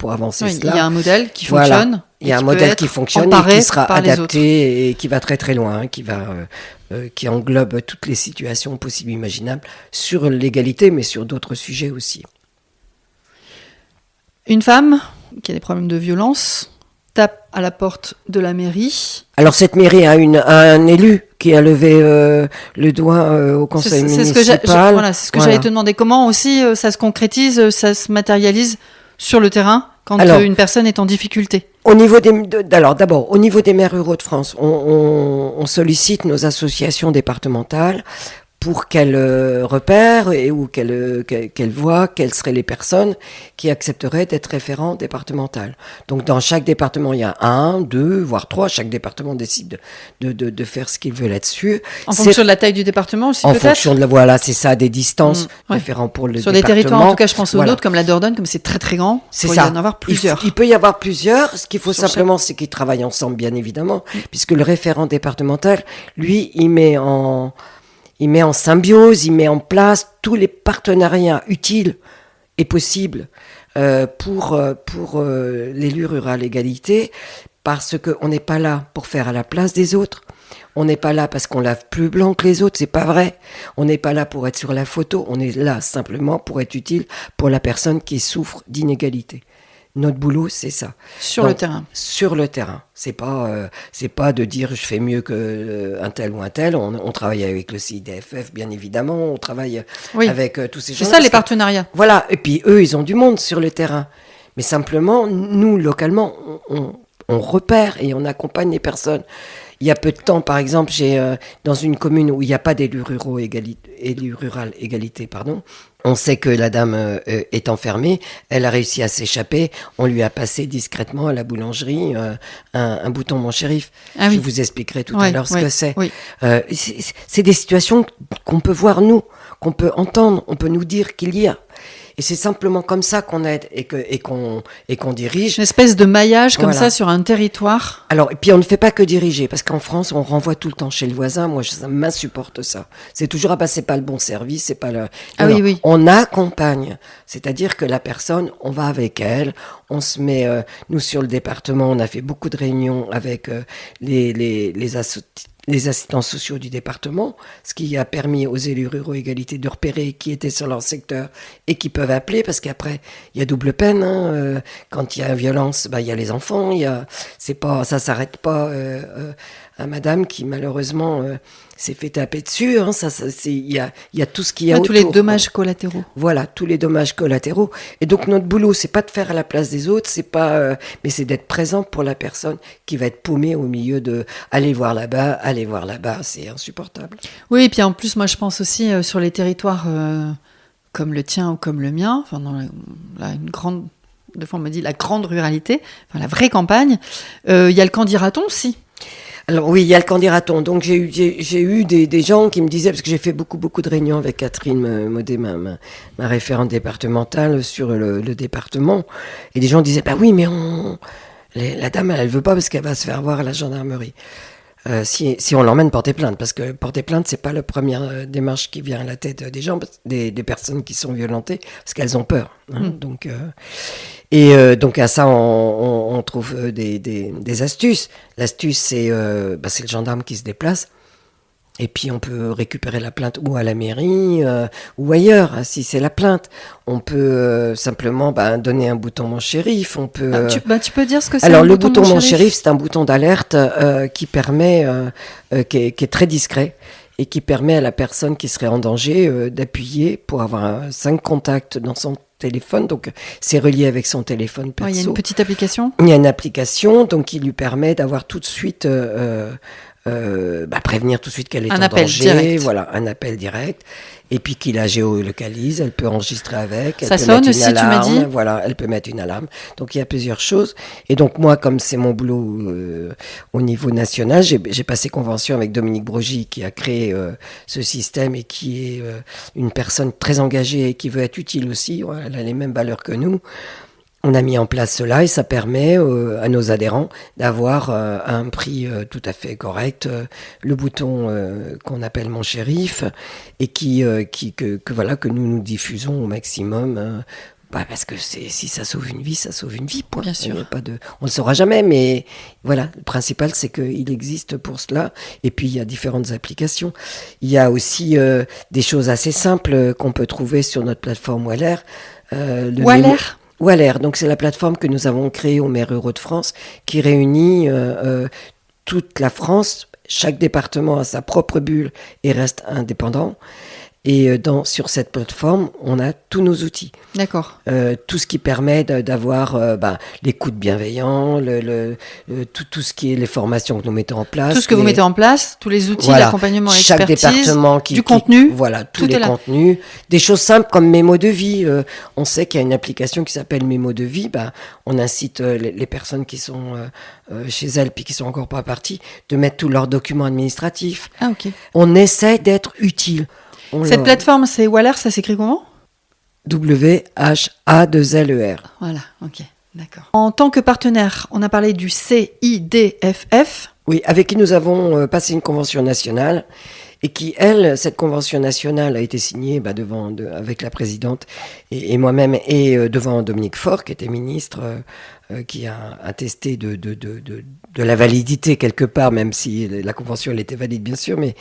avancer cela. Il y a un modèle qui fonctionne. Voilà. Il y a un modèle qui fonctionne et qui sera adapté et qui va très très loin, qui englobe toutes les situations possibles et imaginables sur l'égalité, mais sur d'autres sujets aussi. Une femme qui a des problèmes de violence tape à la porte de la mairie. Alors cette mairie a un élu qui a levé le doigt au conseil municipal. C'est ce que j'allais te demander. Comment aussi ça se concrétise, ça se matérialise sur le terrain quand une personne est en difficulté? D'abord, au niveau des maires ruraux de France, on sollicite nos associations départementales pour qu'elles repèrent ou qu'elles voient quelles seraient les personnes qui accepteraient d'être référents départemental. Donc dans chaque département, il y a 1, 2, voire 3. Chaque département décide de faire ce qu'il veut là-dessus. En fonction de la taille du département aussi, peut-être ? En fonction c'est ça, des distances référents pour le département. Sur des territoires, en tout cas, je pense aux nôtres, comme la Dordogne, comme c'est très très grand, il peut y en avoir plusieurs. Il peut y avoir plusieurs. Ce qu'il faut simplement, c'est qu'ils travaillent ensemble, bien évidemment, puisque le référent départemental, lui, il met en symbiose, il met en place tous les partenariats utiles et possibles pour l'élu rural égalité, parce qu'on n'est pas là pour faire à la place des autres. On n'est pas là parce qu'on lave plus blanc que les autres, c'est pas vrai. On n'est pas là pour être sur la photo, on est là simplement pour être utile pour la personne qui souffre d'inégalité. Notre boulot, c'est ça. Sur le terrain. Sur le terrain. C'est pas de dire je fais mieux que un tel ou un tel. On travaille avec le CIDFF, bien évidemment. On travaille avec tous ces gens. C'est ça, les partenariats. Voilà. Et puis eux, ils ont du monde sur le terrain. Mais simplement, nous, localement, on repère et on accompagne les personnes. Il y a peu de temps, par exemple, j'ai dans une commune où il n'y a pas d'élu rural égalité, On sait que la dame est enfermée, elle a réussi à s'échapper, on lui a passé discrètement à la boulangerie un bouton mon shérif. Ah Je oui. vous expliquerai tout Ouais, à l'heure ce ouais, que c'est. oui. C'est des situations qu'on peut voir nous, qu'on peut entendre, on peut nous dire qu'il y a. Et c'est simplement comme ça qu'on aide et qu'on dirige. Une espèce de maillage comme Voilà. ça sur un territoire. Alors, et puis on ne fait pas que diriger, parce qu'en France, on renvoie tout le temps chez le voisin. Moi, ça m'insupporte ça. C'est toujours, ah bah, c'est pas le bon service, c'est pas le... Ah Non, oui, non. oui. On accompagne. C'est-à-dire que la personne, on va avec elle, on se met, nous sur le département, on a fait beaucoup de réunions avec les assistants sociaux du département, ce qui a permis aux élus ruraux égalité de repérer qui étaient sur leur secteur et qui peuvent appeler, parce qu'après, il y a double peine. Quand il y a violence, bah, il y a les enfants, ça s'arrête pas à madame qui malheureusement s'est fait taper dessus. Il y a tout ce qu'il y a Ouais, autour. tous les dommages collatéraux. Voilà, tous les dommages collatéraux. Et donc notre boulot, c'est pas de faire à la place des autres, mais c'est d'être présent pour la personne qui va être paumée au milieu de aller voir là-bas, c'est insupportable. Oui, et puis en plus, moi, je pense aussi sur les territoires comme le tien ou comme le mien, enfin, dans une grande, des fois on me dit la grande ruralité, enfin, la vraie campagne, il y a le candidaton aussi. Alors oui, il y a le candidaton. Donc j'ai eu des gens qui me disaient, parce que j'ai fait beaucoup de réunions avec Catherine Modé, ma référente départementale sur le département, et des gens disaient, bah oui, mais la dame, elle veut pas parce qu'elle va se faire voir à la gendarmerie. Si on l'emmène porter plainte, parce que porter plainte, c'est pas la première démarche qui vient à la tête des gens, des personnes qui sont violentées, parce qu'elles ont peur. Donc à ça, on trouve des astuces. L'astuce, c'est le gendarme qui se déplace. Et puis on peut récupérer la plainte ou à la mairie ou ailleurs, si c'est la plainte. On peut simplement donner un bouton mon shérif. On peut. Tu peux dire ce que c'est? Alors un le bouton mon shérif, shérif, c'est un bouton d'alerte qui permet, qui est très discret et qui permet à la personne qui serait en danger d'appuyer pour avoir 5 contacts dans son téléphone. Donc c'est relié avec son téléphone perso. Il y a une petite application. Il y a une application donc qui lui permet d'avoir tout de suite prévenir tout de suite qu'elle est en danger. Direct. Voilà, un appel direct. Et puis qu'il la géolocalise, elle peut enregistrer avec. Elle Ça peut sonne mettre une aussi, alarme, tu m'as dit. Voilà, elle peut mettre une alarme. Donc il y a plusieurs choses. Et donc moi, comme c'est mon boulot au niveau national, j'ai passé convention avec Dominique Brogy qui a créé ce système et qui est une personne très engagée et qui veut être utile aussi. Ouais, elle a les mêmes valeurs que nous. On a mis en place cela et ça permet à nos adhérents d'avoir à un prix tout à fait correct le bouton qu'on appelle mon shérif et que nous diffusons au maximum. Parce que si ça sauve une vie, ça sauve une vie. Point. Bien sûr. On ne le saura jamais, mais voilà, le principal c'est qu'il existe pour cela. Et puis il y a différentes applications. Il y a aussi des choses assez simples qu'on peut trouver sur notre plateforme Waller. Waller, donc c'est la plateforme que nous avons créée aux maires ruraux de France, qui réunit toute la France. Chaque département a sa propre bulle et reste indépendant. Et sur cette plateforme, on a tous nos outils. D'accord. Tout ce qui permet d'avoir l'écoute bienveillant, tout ce qui est les formations que nous mettons en place. Tout ce que vous mettez en place, tous les outils d'accompagnement et Chaque expertise, département contenu. Voilà, tous tout les contenus. Des choses simples comme Mémo de vie. On sait qu'il y a une application qui s'appelle Mémo de vie. On incite les personnes qui sont chez elles puis qui sont encore pas parties de mettre tous leurs documents administratifs. Ah, ok. On essaie d'être utile. Cette plateforme, c'est Waller, ça s'écrit comment? WHA2LER. Voilà, ok, d'accord. En tant que partenaire, on a parlé du CIDFF. Oui, avec qui nous avons passé une convention nationale et qui, cette convention nationale a été signée avec la présidente et moi-même et devant Dominique Faure, qui était ministre, qui a attesté de la validité quelque part, même si la convention elle était valide bien sûr, mais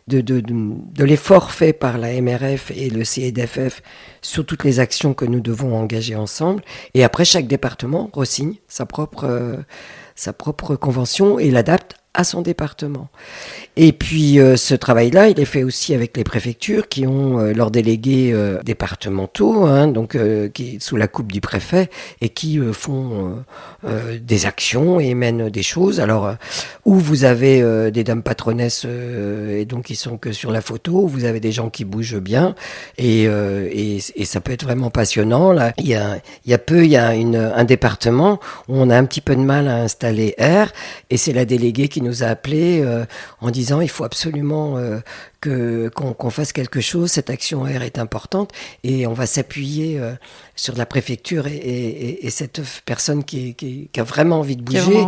de l'effort fait par la MRF et le CIDFF sur toutes les actions que nous devons engager ensemble. Et après, chaque département re-signe sa propre convention et l'adapte à son département. Et puis ce travail-là, il est fait aussi avec les préfectures qui ont leurs délégués départementaux, donc qui sous la coupe du préfet et qui font des actions et mènent des choses. Alors où vous avez des dames patronesses et donc qui sont que sur la photo, où vous avez des gens qui bougent bien et ça peut être vraiment passionnant. Là, il y a un département où on a un petit peu de mal à installer R et c'est la déléguée qui nous a appelés en disant il faut absolument qu'on fasse quelque chose, cette action R est importante et on va s'appuyer sur la préfecture et cette personne qui a vraiment envie de bouger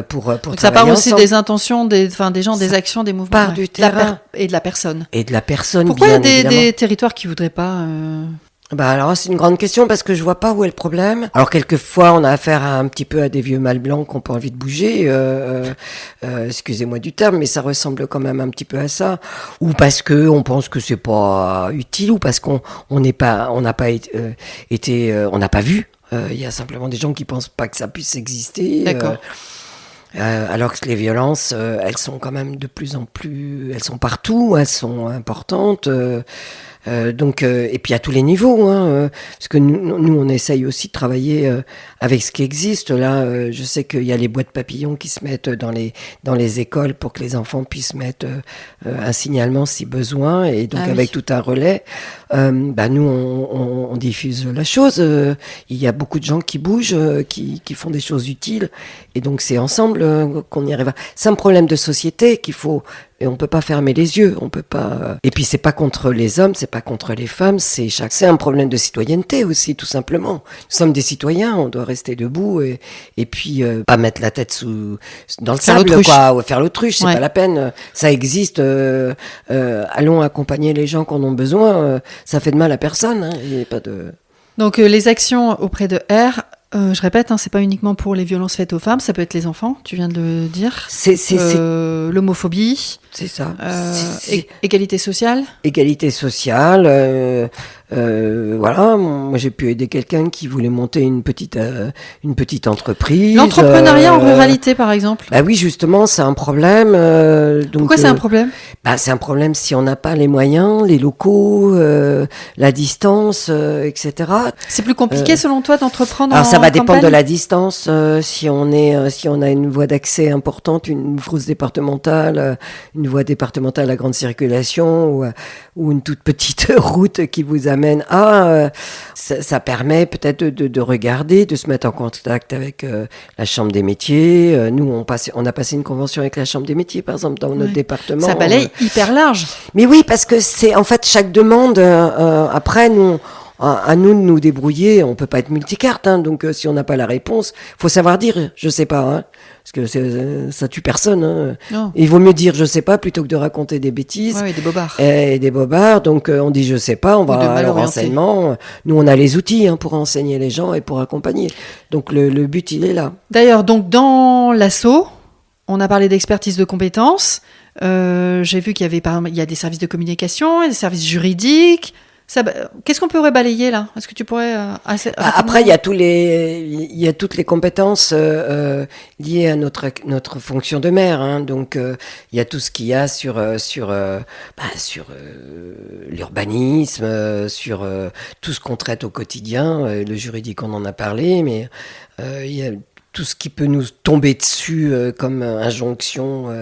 pour donc ça part aussi des intentions, des gens, des actions, des mouvements. Part du terrain. Et de la personne. Et de la personne, pourquoi bien il y a évidemment. des territoires qui voudraient pas Alors c'est une grande question parce que je vois pas où est le problème. Alors quelquefois on a affaire à un petit peu à des vieux mâles blancs qui n'ont pas envie de bouger, excusez-moi du terme, mais ça ressemble quand même un petit peu à ça. Ou parce que on pense que c'est pas utile, ou parce qu'on n'a pas vu. Il y a simplement des gens qui pensent pas que ça puisse exister. D'accord. Alors que les violences, elles sont quand même de plus en plus, elles sont partout, elles sont importantes. Et puis à tous les niveaux, parce que nous on essaye aussi de travailler avec ce qui existe. Là, je sais qu'il y a les boîtes papillons qui se mettent dans les écoles pour que les enfants puissent mettre un signalement si besoin, et donc avec tout un relais. Nous on diffuse la chose. Il y a beaucoup de gens qui bougent, qui font des choses utiles, et donc c'est ensemble qu'on y arrive. C'est un problème de société qu'il faut. Et on peut pas fermer les yeux, on peut pas. Et puis c'est pas contre les hommes, c'est pas contre les femmes, c'est un problème de citoyenneté aussi, tout simplement. Nous sommes des citoyens, on doit rester debout et puis pas mettre la tête dans le sable, quoi, ou faire l'autruche, c'est pas la peine. Ça existe. Allons accompagner les gens qui en ont besoin. Ça fait de mal à personne. Il n'y a pas de. Donc les actions auprès de R. Je répète, c'est pas uniquement pour les violences faites aux femmes, ça peut être les enfants, tu viens de le dire. L'homophobie. C'est ça. Égalité sociale. Égalité sociale. Voilà, moi j'ai pu aider quelqu'un qui voulait monter une petite entreprise. L'entrepreneuriat en ruralité, par exemple. Bah oui, justement, c'est un problème. Pourquoi c'est un problème ? C'est un problème si on n'a pas les moyens, les locaux, la distance, etc. C'est plus compliqué selon toi d'entreprendre alors, ça va dépendre campagne ? de la distance. Si on a une voie d'accès importante, une frousse départementale, une voie départementale à grande circulation ou une toute petite route qui vous amène à... ça permet peut-être de regarder, de se mettre en contact avec la Chambre des métiers. Nous, on a passé une convention avec la Chambre des métiers, par exemple, dans notre département. Ça balaye hyper large. Mais oui, parce que c'est en fait chaque demande, après, à nous de nous débrouiller. On peut pas être multicarte, donc si on n'a pas la réponse, faut savoir dire je sais pas, parce que ça tue personne. Non. Il vaut mieux dire je sais pas plutôt que de raconter des bêtises. Ouais, des bobards. Et des bobards. Donc on dit je sais pas, on va à leur renseignement. Nous on a les outils pour enseigner les gens et pour accompagner. Donc le but il est là. D'ailleurs, donc dans l'assaut, on a parlé d'expertise de compétences. J'ai vu qu'il y avait il y a des services de communication, des services juridiques. Qu'est-ce qu'on pourrait balayer là ? Est-ce que tu pourrais Après, il y a toutes les compétences liées à notre fonction de maire. Donc, il y a tout ce qu'il y a sur l'urbanisme, sur tout ce qu'on traite au quotidien. Le juridique, on en a parlé, mais il y a tout ce qui peut nous tomber dessus comme injonction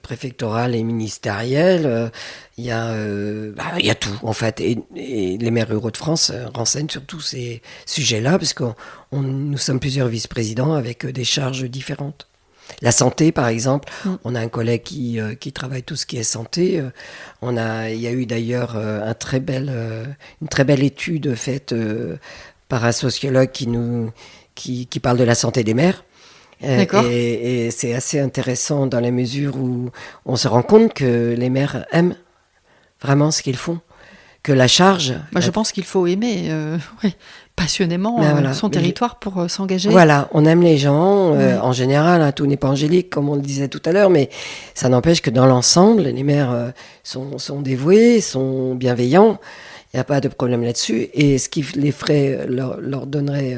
préfectorale et ministérielle. Il y a tout en fait, et les maires ruraux de France renseignent sur tous ces sujets-là, parce que nous sommes plusieurs vice-présidents avec des charges différentes. La santé, par exemple, on a un collègue qui travaille tout ce qui est santé. Il y a eu d'ailleurs une très belle étude faite par un sociologue qui parle de la santé des maires. Et c'est assez intéressant dans la mesure où on se rend compte que les maires aiment vraiment ce qu'ils font, que la charge... je pense qu'il faut aimer passionnément son territoire pour s'engager. Voilà, on aime les gens, en général, tout n'est pas angélique, comme on le disait tout à l'heure, mais ça n'empêche que dans l'ensemble, les maires sont dévoués, sont bienveillants, il n'y a pas de problème là-dessus, et ce qui les ferait, leur donnerait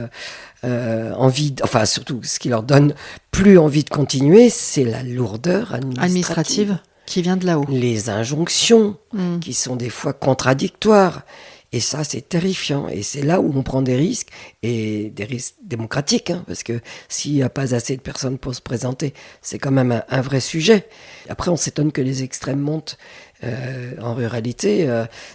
surtout ce qui leur donne plus envie de continuer, c'est la lourdeur Administrative qui vient de là-haut. Les injonctions qui sont des fois contradictoires. Et ça, c'est terrifiant. Et c'est là où on prend des risques, et des risques démocratiques, parce que s'il n'y a pas assez de personnes pour se présenter, c'est quand même un vrai sujet. Après, on s'étonne que les extrêmes montent en ruralité.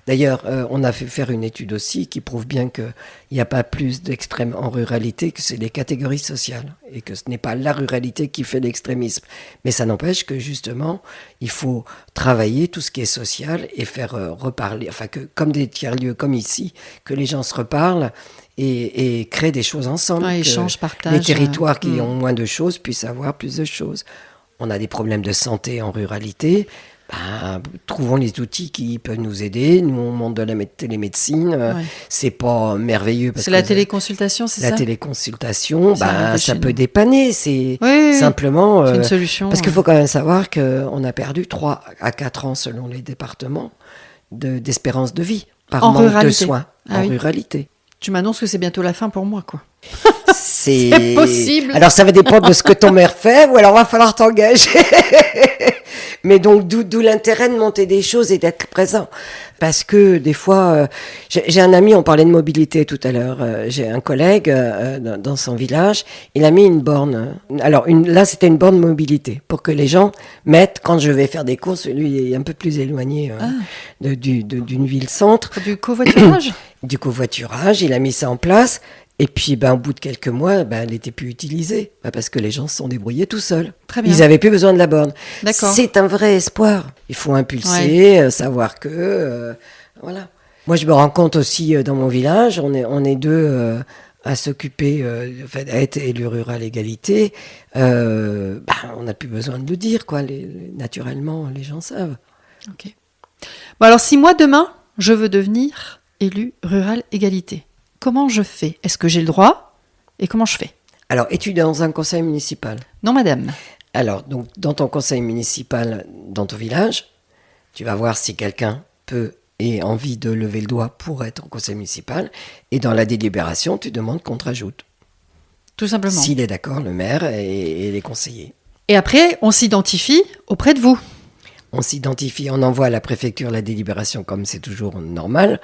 D'ailleurs, on a fait faire une étude aussi qui prouve bien qu'il n'y a pas plus d'extrêmes en ruralité, que c'est les catégories sociales, et que ce n'est pas la ruralité qui fait l'extrémisme. Mais ça n'empêche que justement, il faut travailler tout ce qui est social et faire reparler, que comme des tiers-lieux comme ici, que les gens se reparlent et créent des choses ensemble. Échange, partage. Les territoires qui ont moins de choses puissent avoir plus de choses. On a des problèmes de santé en ruralité. Trouvons les outils qui peuvent nous aider. Nous, on monte de la télémédecine. C'est pas merveilleux. C'est la téléconsultation, c'est ça? La téléconsultation, ça peut dépanner. C'est simplement... c'est une solution. Parce qu'il faut quand même savoir qu'on a perdu 3 à 4 ans, selon les départements, d'espérance de vie par manque de soins en ruralité. Tu m'annonces que c'est bientôt la fin pour moi, quoi. C'est possible. Alors, ça va dépendre de ce que ton maire fait, ou alors va falloir t'engager. Mais donc, d'où l'intérêt de monter des choses et d'être présent. Parce que des fois, j'ai un ami, on parlait de mobilité tout à l'heure, j'ai un collègue dans son village, il a mis une borne. Alors là, c'était une borne mobilité, pour que les gens mettent, quand je vais faire des courses, lui il est un peu plus éloigné d'une ville-centre. Du covoiturage. Du covoiturage, il a mis ça en place. Et puis, au bout de quelques mois, elle n'était plus utilisée, parce que les gens se sont débrouillés tout seuls. Très bien. Ils n'avaient plus besoin de la borne. D'accord. C'est un vrai espoir. Il faut impulser, savoir que... voilà. Moi, je me rends compte aussi, dans mon village, on est 2 à s'occuper, à être élu rural égalité. On n'a plus besoin de le dire, quoi. Naturellement, les gens savent. Ok. Bon, alors, si moi, demain, je veux devenir élu rural égalité, comment je fais? Est-ce que j'ai le droit? Et comment je fais? Alors, es-tu dans un conseil municipal? Non, madame. Alors, donc, dans ton conseil municipal, dans ton village, tu vas voir si quelqu'un peut et a envie de lever le doigt pour être au conseil municipal. Et dans la délibération, tu demandes qu'on te rajoute. Tout simplement. S'il est d'accord, le maire et les conseillers. Et après, on s'identifie auprès de vous. On s'identifie, on envoie à la préfecture la délibération comme c'est toujours normal.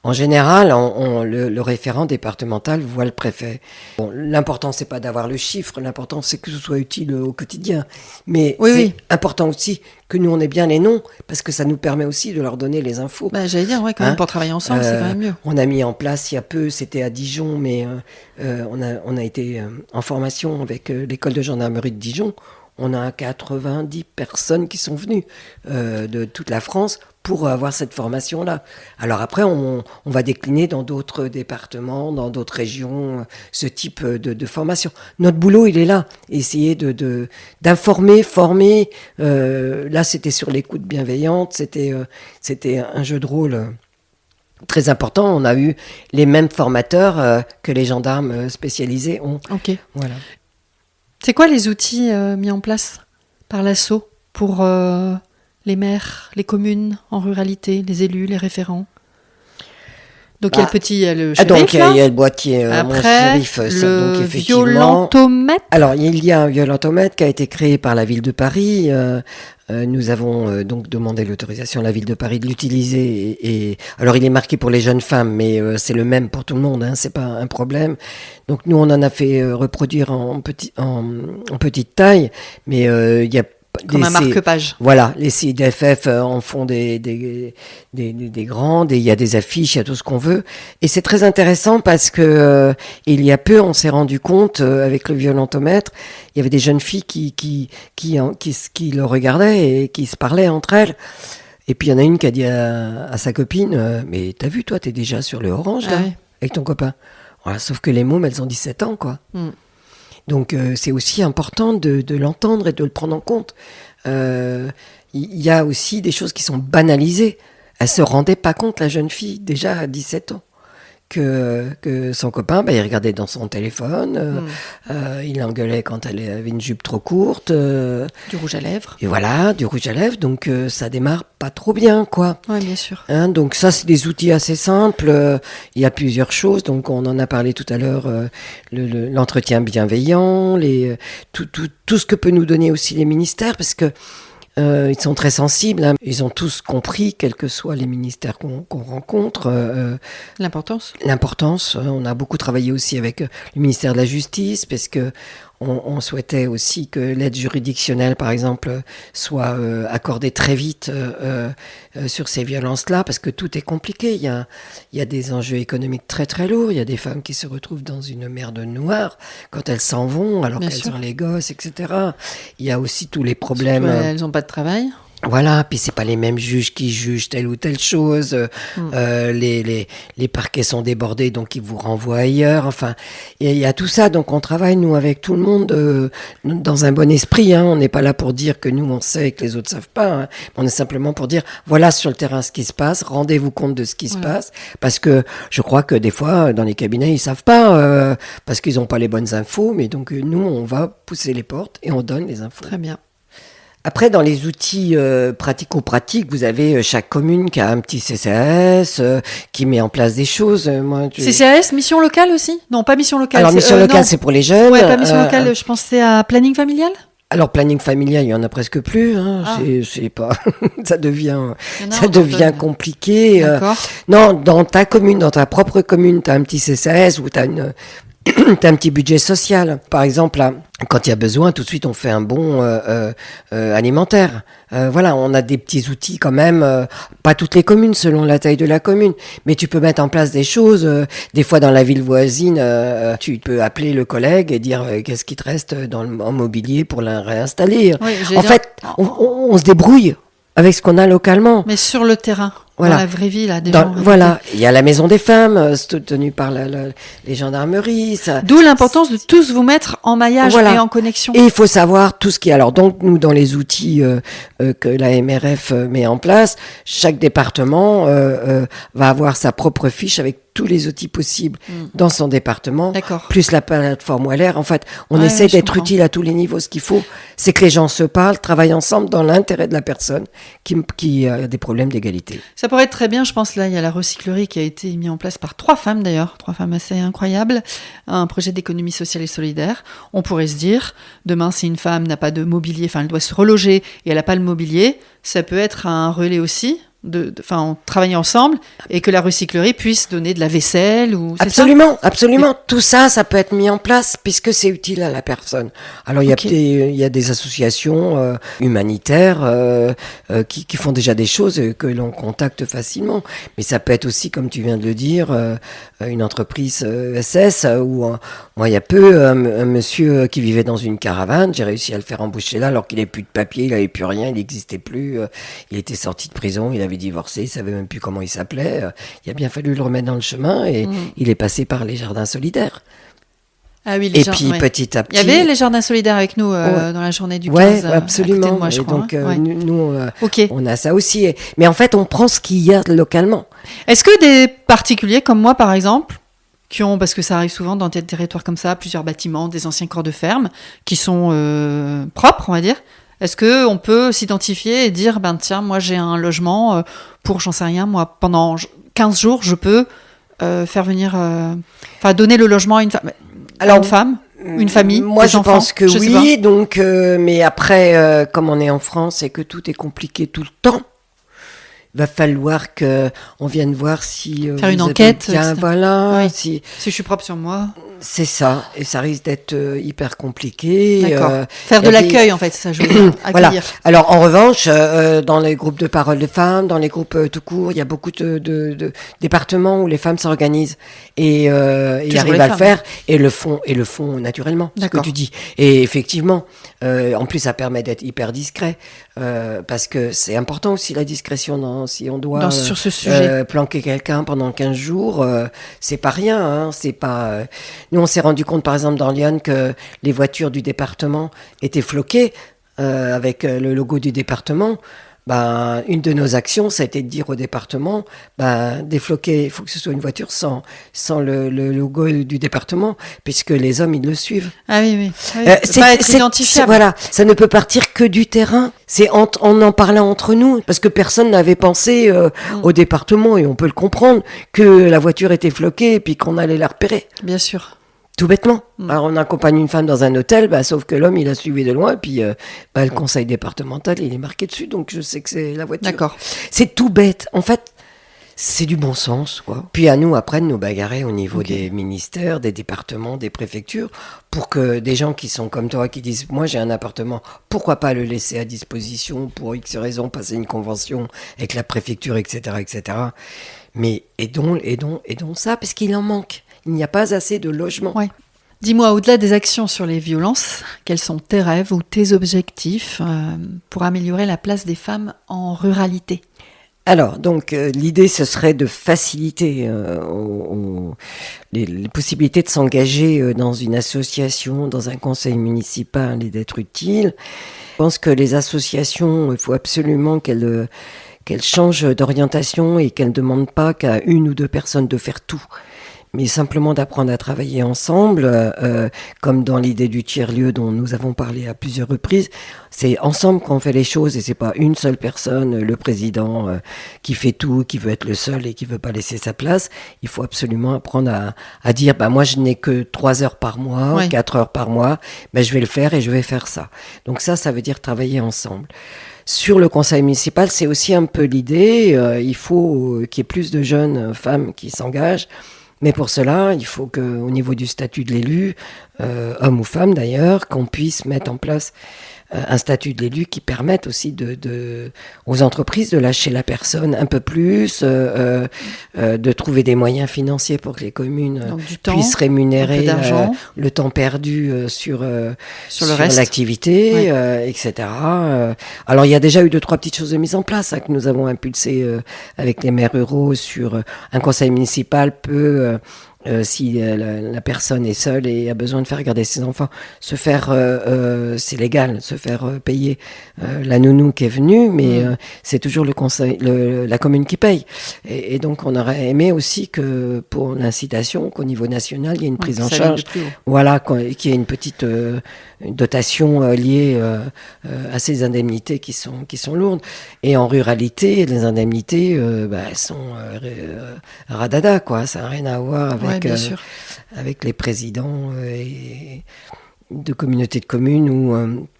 En général, le référent départemental voit le préfet. Bon, l'important, c'est pas d'avoir le chiffre, l'important, c'est que ce soit utile au quotidien. Mais c'est important aussi que nous, on ait bien les noms, parce que ça nous permet aussi de leur donner les infos. J'allais dire, quand même, pour travailler ensemble, c'est quand même mieux. On a mis en place, il y a peu, c'était à Dijon, mais on a été en formation avec l'école de gendarmerie de Dijon. On a 90 personnes qui sont venues de toute la France pour avoir cette formation-là. Alors après, on va décliner dans d'autres départements, dans d'autres régions, ce type de formation. Notre boulot, il est là. Essayer d'informer, former. Là, c'était sur l'écoute bienveillante. C'était un jeu de rôle très important. On a eu les mêmes formateurs que les gendarmes spécialisés ont. Ok. Voilà. C'est quoi les outils mis en place par l'ASSO pour les maires, les communes en ruralité, les élus, les référents? Donc il y a le shérif, donc il y a le boîtier, mon shérif. Le donc, effectivement, violentomètre. Alors il y a un violentomètre qui a été créé par la ville de Paris. Nous avons donc demandé l'autorisation à la ville de Paris de l'utiliser. Alors il est marqué pour les jeunes femmes, mais c'est le même pour tout le monde, c'est pas un problème. Donc nous on en a fait reproduire en petite taille, mais il y a comme un marque-page. Voilà, les CIDFF en font des grandes, et il y a des affiches, il y a tout ce qu'on veut. Et c'est très intéressant parce que il y a peu, on s'est rendu compte avec le violentomètre, il y avait des jeunes filles qui le regardaient et qui se parlaient entre elles. Et puis il y en a une qui a dit à sa copine, mais t'as vu, toi, t'es déjà sur le orange là, avec ton copain. Voilà, sauf que les mômes, elles ont 17 ans, quoi. Donc c'est aussi important de l'entendre et de le prendre en compte. Il y a aussi des choses qui sont banalisées. Elle se rendait pas compte, la jeune fille, déjà à 17 ans, que son copain, il regardait dans son téléphone, il l'engueulait quand elle avait une jupe trop courte. Du rouge à lèvres. Et voilà, du rouge à lèvres, donc ça démarre pas trop bien, quoi. Oui, bien sûr. Hein, donc ça, c'est des outils assez simples. Il y a plusieurs choses, donc on en a parlé tout à l'heure, l'entretien bienveillant, tout ce que peut nous donner aussi les ministères, parce que ils sont très sensibles, hein. Ils ont tous compris, quels que soient les ministères qu'on rencontre, L'importance. On a beaucoup travaillé aussi avec le ministère de la Justice, parce que on souhaitait aussi que l'aide juridictionnelle, par exemple, soit accordée très vite sur ces violences-là, parce que tout est compliqué. Il y a des enjeux économiques très très lourds. Il y a des femmes qui se retrouvent dans une merde noire quand elles s'en vont, alors Bien qu'elles sûr. ont les gosses, etc. Il y a aussi tous les problèmes. Surtout, elles n'ont pas de travail. Voilà, puis c'est pas les mêmes juges qui jugent telle ou telle chose. Les parquets sont débordés, donc ils vous renvoient ailleurs. Enfin, il y a tout ça. Donc on travaille, nous, avec tout le monde dans un bon esprit. Hein. On n'est pas là pour dire que nous, on sait et que les autres savent pas. Hein. On est simplement pour dire, voilà sur le terrain ce qui se passe. Rendez-vous compte de ce qui se passe. Parce que je crois que des fois, dans les cabinets, ils savent pas parce qu'ils n'ont pas les bonnes infos. Mais donc, nous, on va pousser les portes et on donne les infos. Très bien. Après, dans les outils pratico-pratiques, vous avez chaque commune qui a un petit CCAS, qui met en place des choses. CCAS, mission locale aussi? Non, pas mission locale. Alors, mission locale, c'est pour les jeunes. Ouais, pas mission locale, je pensais à planning familial. Alors, planning familial, il y en a presque plus. Hein. Ah. C'est pas, ça devient D'autres. compliqué. D'accord. Non, dans ta commune, dans ta propre commune, tu as un petit CCAS ou tu as t'as un petit budget social. Par exemple, là, quand il y a besoin, tout de suite, on fait un bon alimentaire. Voilà, on a des petits outils quand même. Pas toutes les communes, selon la taille de la commune. Mais tu peux mettre en place des choses. Des fois, dans la ville voisine, tu peux appeler le collègue et dire qu'est-ce qui te reste en mobilier pour la réinstaller. Oui, En fait, on se débrouille avec ce qu'on a localement. Mais sur le terrain. Voilà. Dans la vraie vie, là, des gens. Voilà, il y a la maison des femmes, tenue par les gendarmeries. D'où l'importance de tous vous mettre en maillage et en connexion. Et il faut savoir tout ce qui est. Alors, donc, nous, dans les outils que la MRF met en place, chaque département va avoir sa propre fiche avec tous les outils possibles dans son département, plus la plateforme Waller. En fait, on essaie d'être utile à tous les niveaux. Ce qu'il faut, c'est que les gens se parlent, travaillent ensemble dans l'intérêt de la personne qui a des problèmes d'égalité. Ça pourrait être très bien, je pense, là, il y a la recyclerie qui a été mise en place par 3 femmes d'ailleurs, 3 femmes assez incroyables, un projet d'économie sociale et solidaire. On pourrait se dire, demain, si une femme n'a pas de mobilier, enfin, elle doit se reloger et elle n'a pas le mobilier, ça peut être un relais aussi. On travaille ensemble et que la recyclerie puisse donner de la vaisselle ou absolument. Tout ça peut être mis en place puisque c'est utile à la personne. Alors il y a des associations humanitaires qui font déjà des choses que l'on contacte facilement. Mais ça peut être aussi, comme tu viens de le dire, une entreprise SS où moi il y a peu un monsieur qui vivait dans une caravane. J'ai réussi à le faire embaucher là alors qu'il n'avait plus de papier, il n'avait plus rien, il n'existait plus. Il était sorti de prison, il avait divorcé, il savait même plus comment il s'appelait. Il a bien fallu le remettre dans le chemin et il est passé par les jardins solidaires. Ah oui, petit à petit. Il y avait les jardins solidaires avec nous dans la journée du 15. Oui, absolument. De moi, je crois, donc, nous, on a ça aussi. Mais en fait, on prend ce qu'il y a localement. Est-ce que des particuliers comme moi, par exemple, qui ont, parce que ça arrive souvent dans des territoires comme ça, plusieurs bâtiments, des anciens corps de ferme, qui sont propres, on va dire, est-ce qu'on peut s'identifier et dire, tiens, moi j'ai un logement pour, j'en sais rien, moi, pendant 15 jours, je peux faire venir, donner le logement à une femme. Alors, une famille, moi des je enfants, pense que oui, donc, mais après, comme on est en France et que tout est compliqué tout le temps, il va falloir qu'on vienne voir si faire une enquête, bien, voilà, oui. Si je suis propre sur moi. C'est ça, et ça risque d'être hyper compliqué. D'accord. Faire de l'accueil, en fait, ça joue. Voilà. Alors, en revanche, dans les groupes de parole de femmes, dans les groupes tout court, il y a beaucoup de départements où les femmes s'organisent et arrivent à le faire et le font naturellement. D'accord. Ce que tu dis. Et effectivement, en plus, ça permet d'être hyper discret parce que c'est important aussi la discrétion si on doit sur ce sujet. Planquer quelqu'un pendant 15 jours, c'est pas rien. Hein, c'est pas. Nous, on s'est rendu compte, par exemple, dans Lyon, que les voitures du département étaient floquées avec le logo du département. Une de nos actions, ça a été de dire au département, défloquer, il faut que ce soit une voiture sans le logo du département, puisque les hommes, ils le suivent. Ah oui. C'est pas être identifiable. Voilà, ça ne peut partir que du terrain. C'est en parlant entre nous, parce que personne n'avait pensé au département, et on peut le comprendre, que la voiture était floquée et puis qu'on allait la repérer. Bien sûr. Tout bêtement. Alors on accompagne une femme dans un hôtel, sauf que l'homme il a suivi de loin, puis le conseil départemental il est marqué dessus, donc je sais que c'est la voiture. D'accord. C'est tout bête. En fait, c'est du bon sens, quoi. Puis à nous après de nous bagarrer au niveau des ministères, des départements, des préfectures, pour que des gens qui sont comme toi, qui disent moi j'ai un appartement, pourquoi pas le laisser à disposition pour X raisons, passer une convention avec la préfecture, etc., etc. Mais aidons ça, parce qu'il en manque. Il n'y a pas assez de logements. Ouais. Dis-moi, au-delà des actions sur les violences, quels sont tes rêves ou tes objectifs pour améliorer la place des femmes en ruralité ? Alors, donc, l'idée, ce serait de faciliter les possibilités de s'engager dans une association, dans un conseil municipal et d'être utile. Je pense que les associations, il faut absolument qu'elles changent d'orientation et qu'elles ne demandent pas qu'à une ou deux personnes de faire tout, mais simplement d'apprendre à travailler ensemble, comme dans l'idée du tiers-lieu dont nous avons parlé à plusieurs reprises. C'est ensemble qu'on fait les choses et c'est pas une seule personne, le président, qui fait tout, qui veut être le seul et qui veut pas laisser sa place. Il faut absolument apprendre à dire, moi je n'ai que 3 heures par mois, 4 heures par mois, je vais le faire et je vais faire ça. Donc ça veut dire travailler ensemble. Sur le conseil municipal, c'est aussi un peu l'idée, il faut qu'il y ait plus de jeunes femmes qui s'engagent. Mais pour cela, il faut qu'au niveau du statut de l'élu, homme ou femme d'ailleurs, qu'on puisse mettre en place un statut de l'élu qui permette aussi aux entreprises de lâcher la personne un peu plus, de trouver des moyens financiers pour que les communes puissent rémunérer le temps perdu sur l'activité, etc. Alors il y a déjà eu 2-3 petites choses de mise en place que nous avons impulsées avec les maires ruraux sur un conseil municipal peut... si la personne est seule et a besoin de faire garder ses enfants, c'est légal, se faire payer la nounou qui est venue, mais c'est toujours la commune qui paye. Et donc on aurait aimé aussi que pour l'incitation, qu'au niveau national, il y ait une prise en charge, qu'il y ait une petite dotation liée à ces indemnités qui sont lourdes. Et en ruralité, les indemnités, elles sont radada, quoi. Ça n'a rien à voir avec les présidents de communautés de communes ou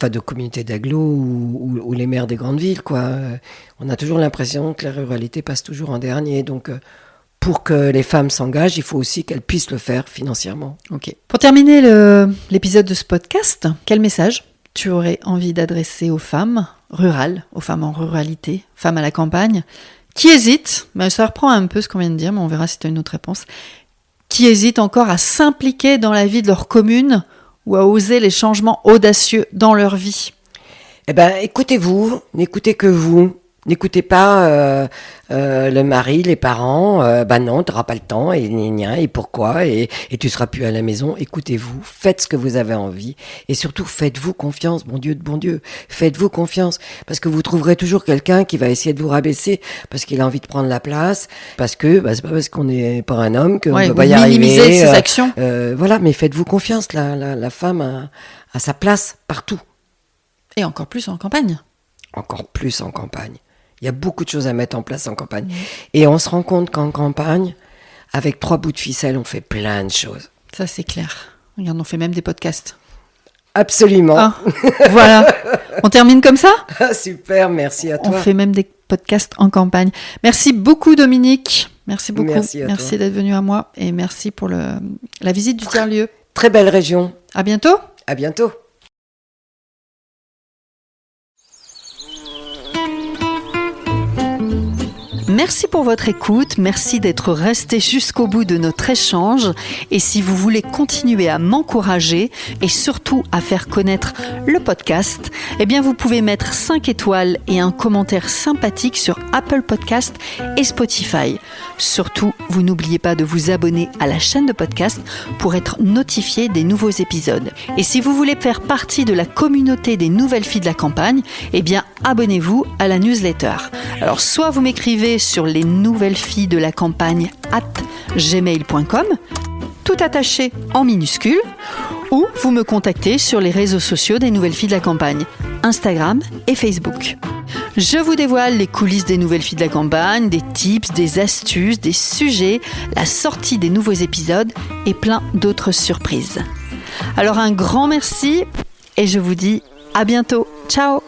de communautés d'agglos ou les maires des grandes villes, quoi. On a toujours l'impression que la ruralité passe toujours en dernier. Donc, pour que les femmes s'engagent, il faut aussi qu'elles puissent le faire financièrement. Ok. Pour terminer l'épisode de ce podcast, quel message tu aurais envie d'adresser aux femmes rurales, aux femmes en ruralité, femmes à la campagne, qui hésitent, ça reprend un peu ce qu'on vient de dire, mais on verra si tu as une autre réponse, qui hésitent encore à s'impliquer dans la vie de leur commune ou à oser les changements audacieux dans leur vie? Écoutez-vous, n'écoutez que vous. N'écoutez pas le mari, les parents. Non, tu n'auras pas le temps et pourquoi et tu seras plus à la maison. Écoutez-vous, faites ce que vous avez envie et surtout faites-vous confiance, bon Dieu, faites-vous confiance parce que vous trouverez toujours quelqu'un qui va essayer de vous rabaisser parce qu'il a envie de prendre la place, parce que c'est pas parce qu'on n'est pas un homme qu'on ne peut pas y arriver. Minimiser ses actions. Mais faites-vous confiance. La femme a sa place partout. Et encore plus en campagne. Encore plus en campagne. Il y a beaucoup de choses à mettre en place en campagne. Et on se rend compte qu'en campagne, avec 3 bouts de ficelle, on fait plein de choses. Ça, c'est clair. Regarde, on fait même des podcasts. Absolument. Voilà. On termine comme ça ? Super, merci à toi. On fait même des podcasts en campagne. Merci beaucoup, Dominique. Merci beaucoup. Merci d'être venu à moi. Et merci pour la visite du tiers-lieu. Très belle région. À bientôt. À bientôt. Merci pour votre écoute, merci d'être resté jusqu'au bout de notre échange et si vous voulez continuer à m'encourager et surtout à faire connaître le podcast, vous pouvez mettre 5 étoiles et un commentaire sympathique sur Apple Podcast et Spotify. Surtout, vous n'oubliez pas de vous abonner à la chaîne de podcast pour être notifié des nouveaux épisodes. Et si vous voulez faire partie de la communauté des nouvelles filles de la campagne, abonnez-vous à la newsletter. Alors soit vous m'écrivez sur les nouvelles filles de la campagne @gmail.com, tout attaché en minuscules, ou vous me contactez sur les réseaux sociaux des Nouvelles Filles de la Campagne, Instagram et Facebook. Je vous dévoile les coulisses des Nouvelles Filles de la Campagne, des tips, des astuces, des sujets, la sortie des nouveaux épisodes et plein d'autres surprises. Alors un grand merci et je vous dis à bientôt. Ciao!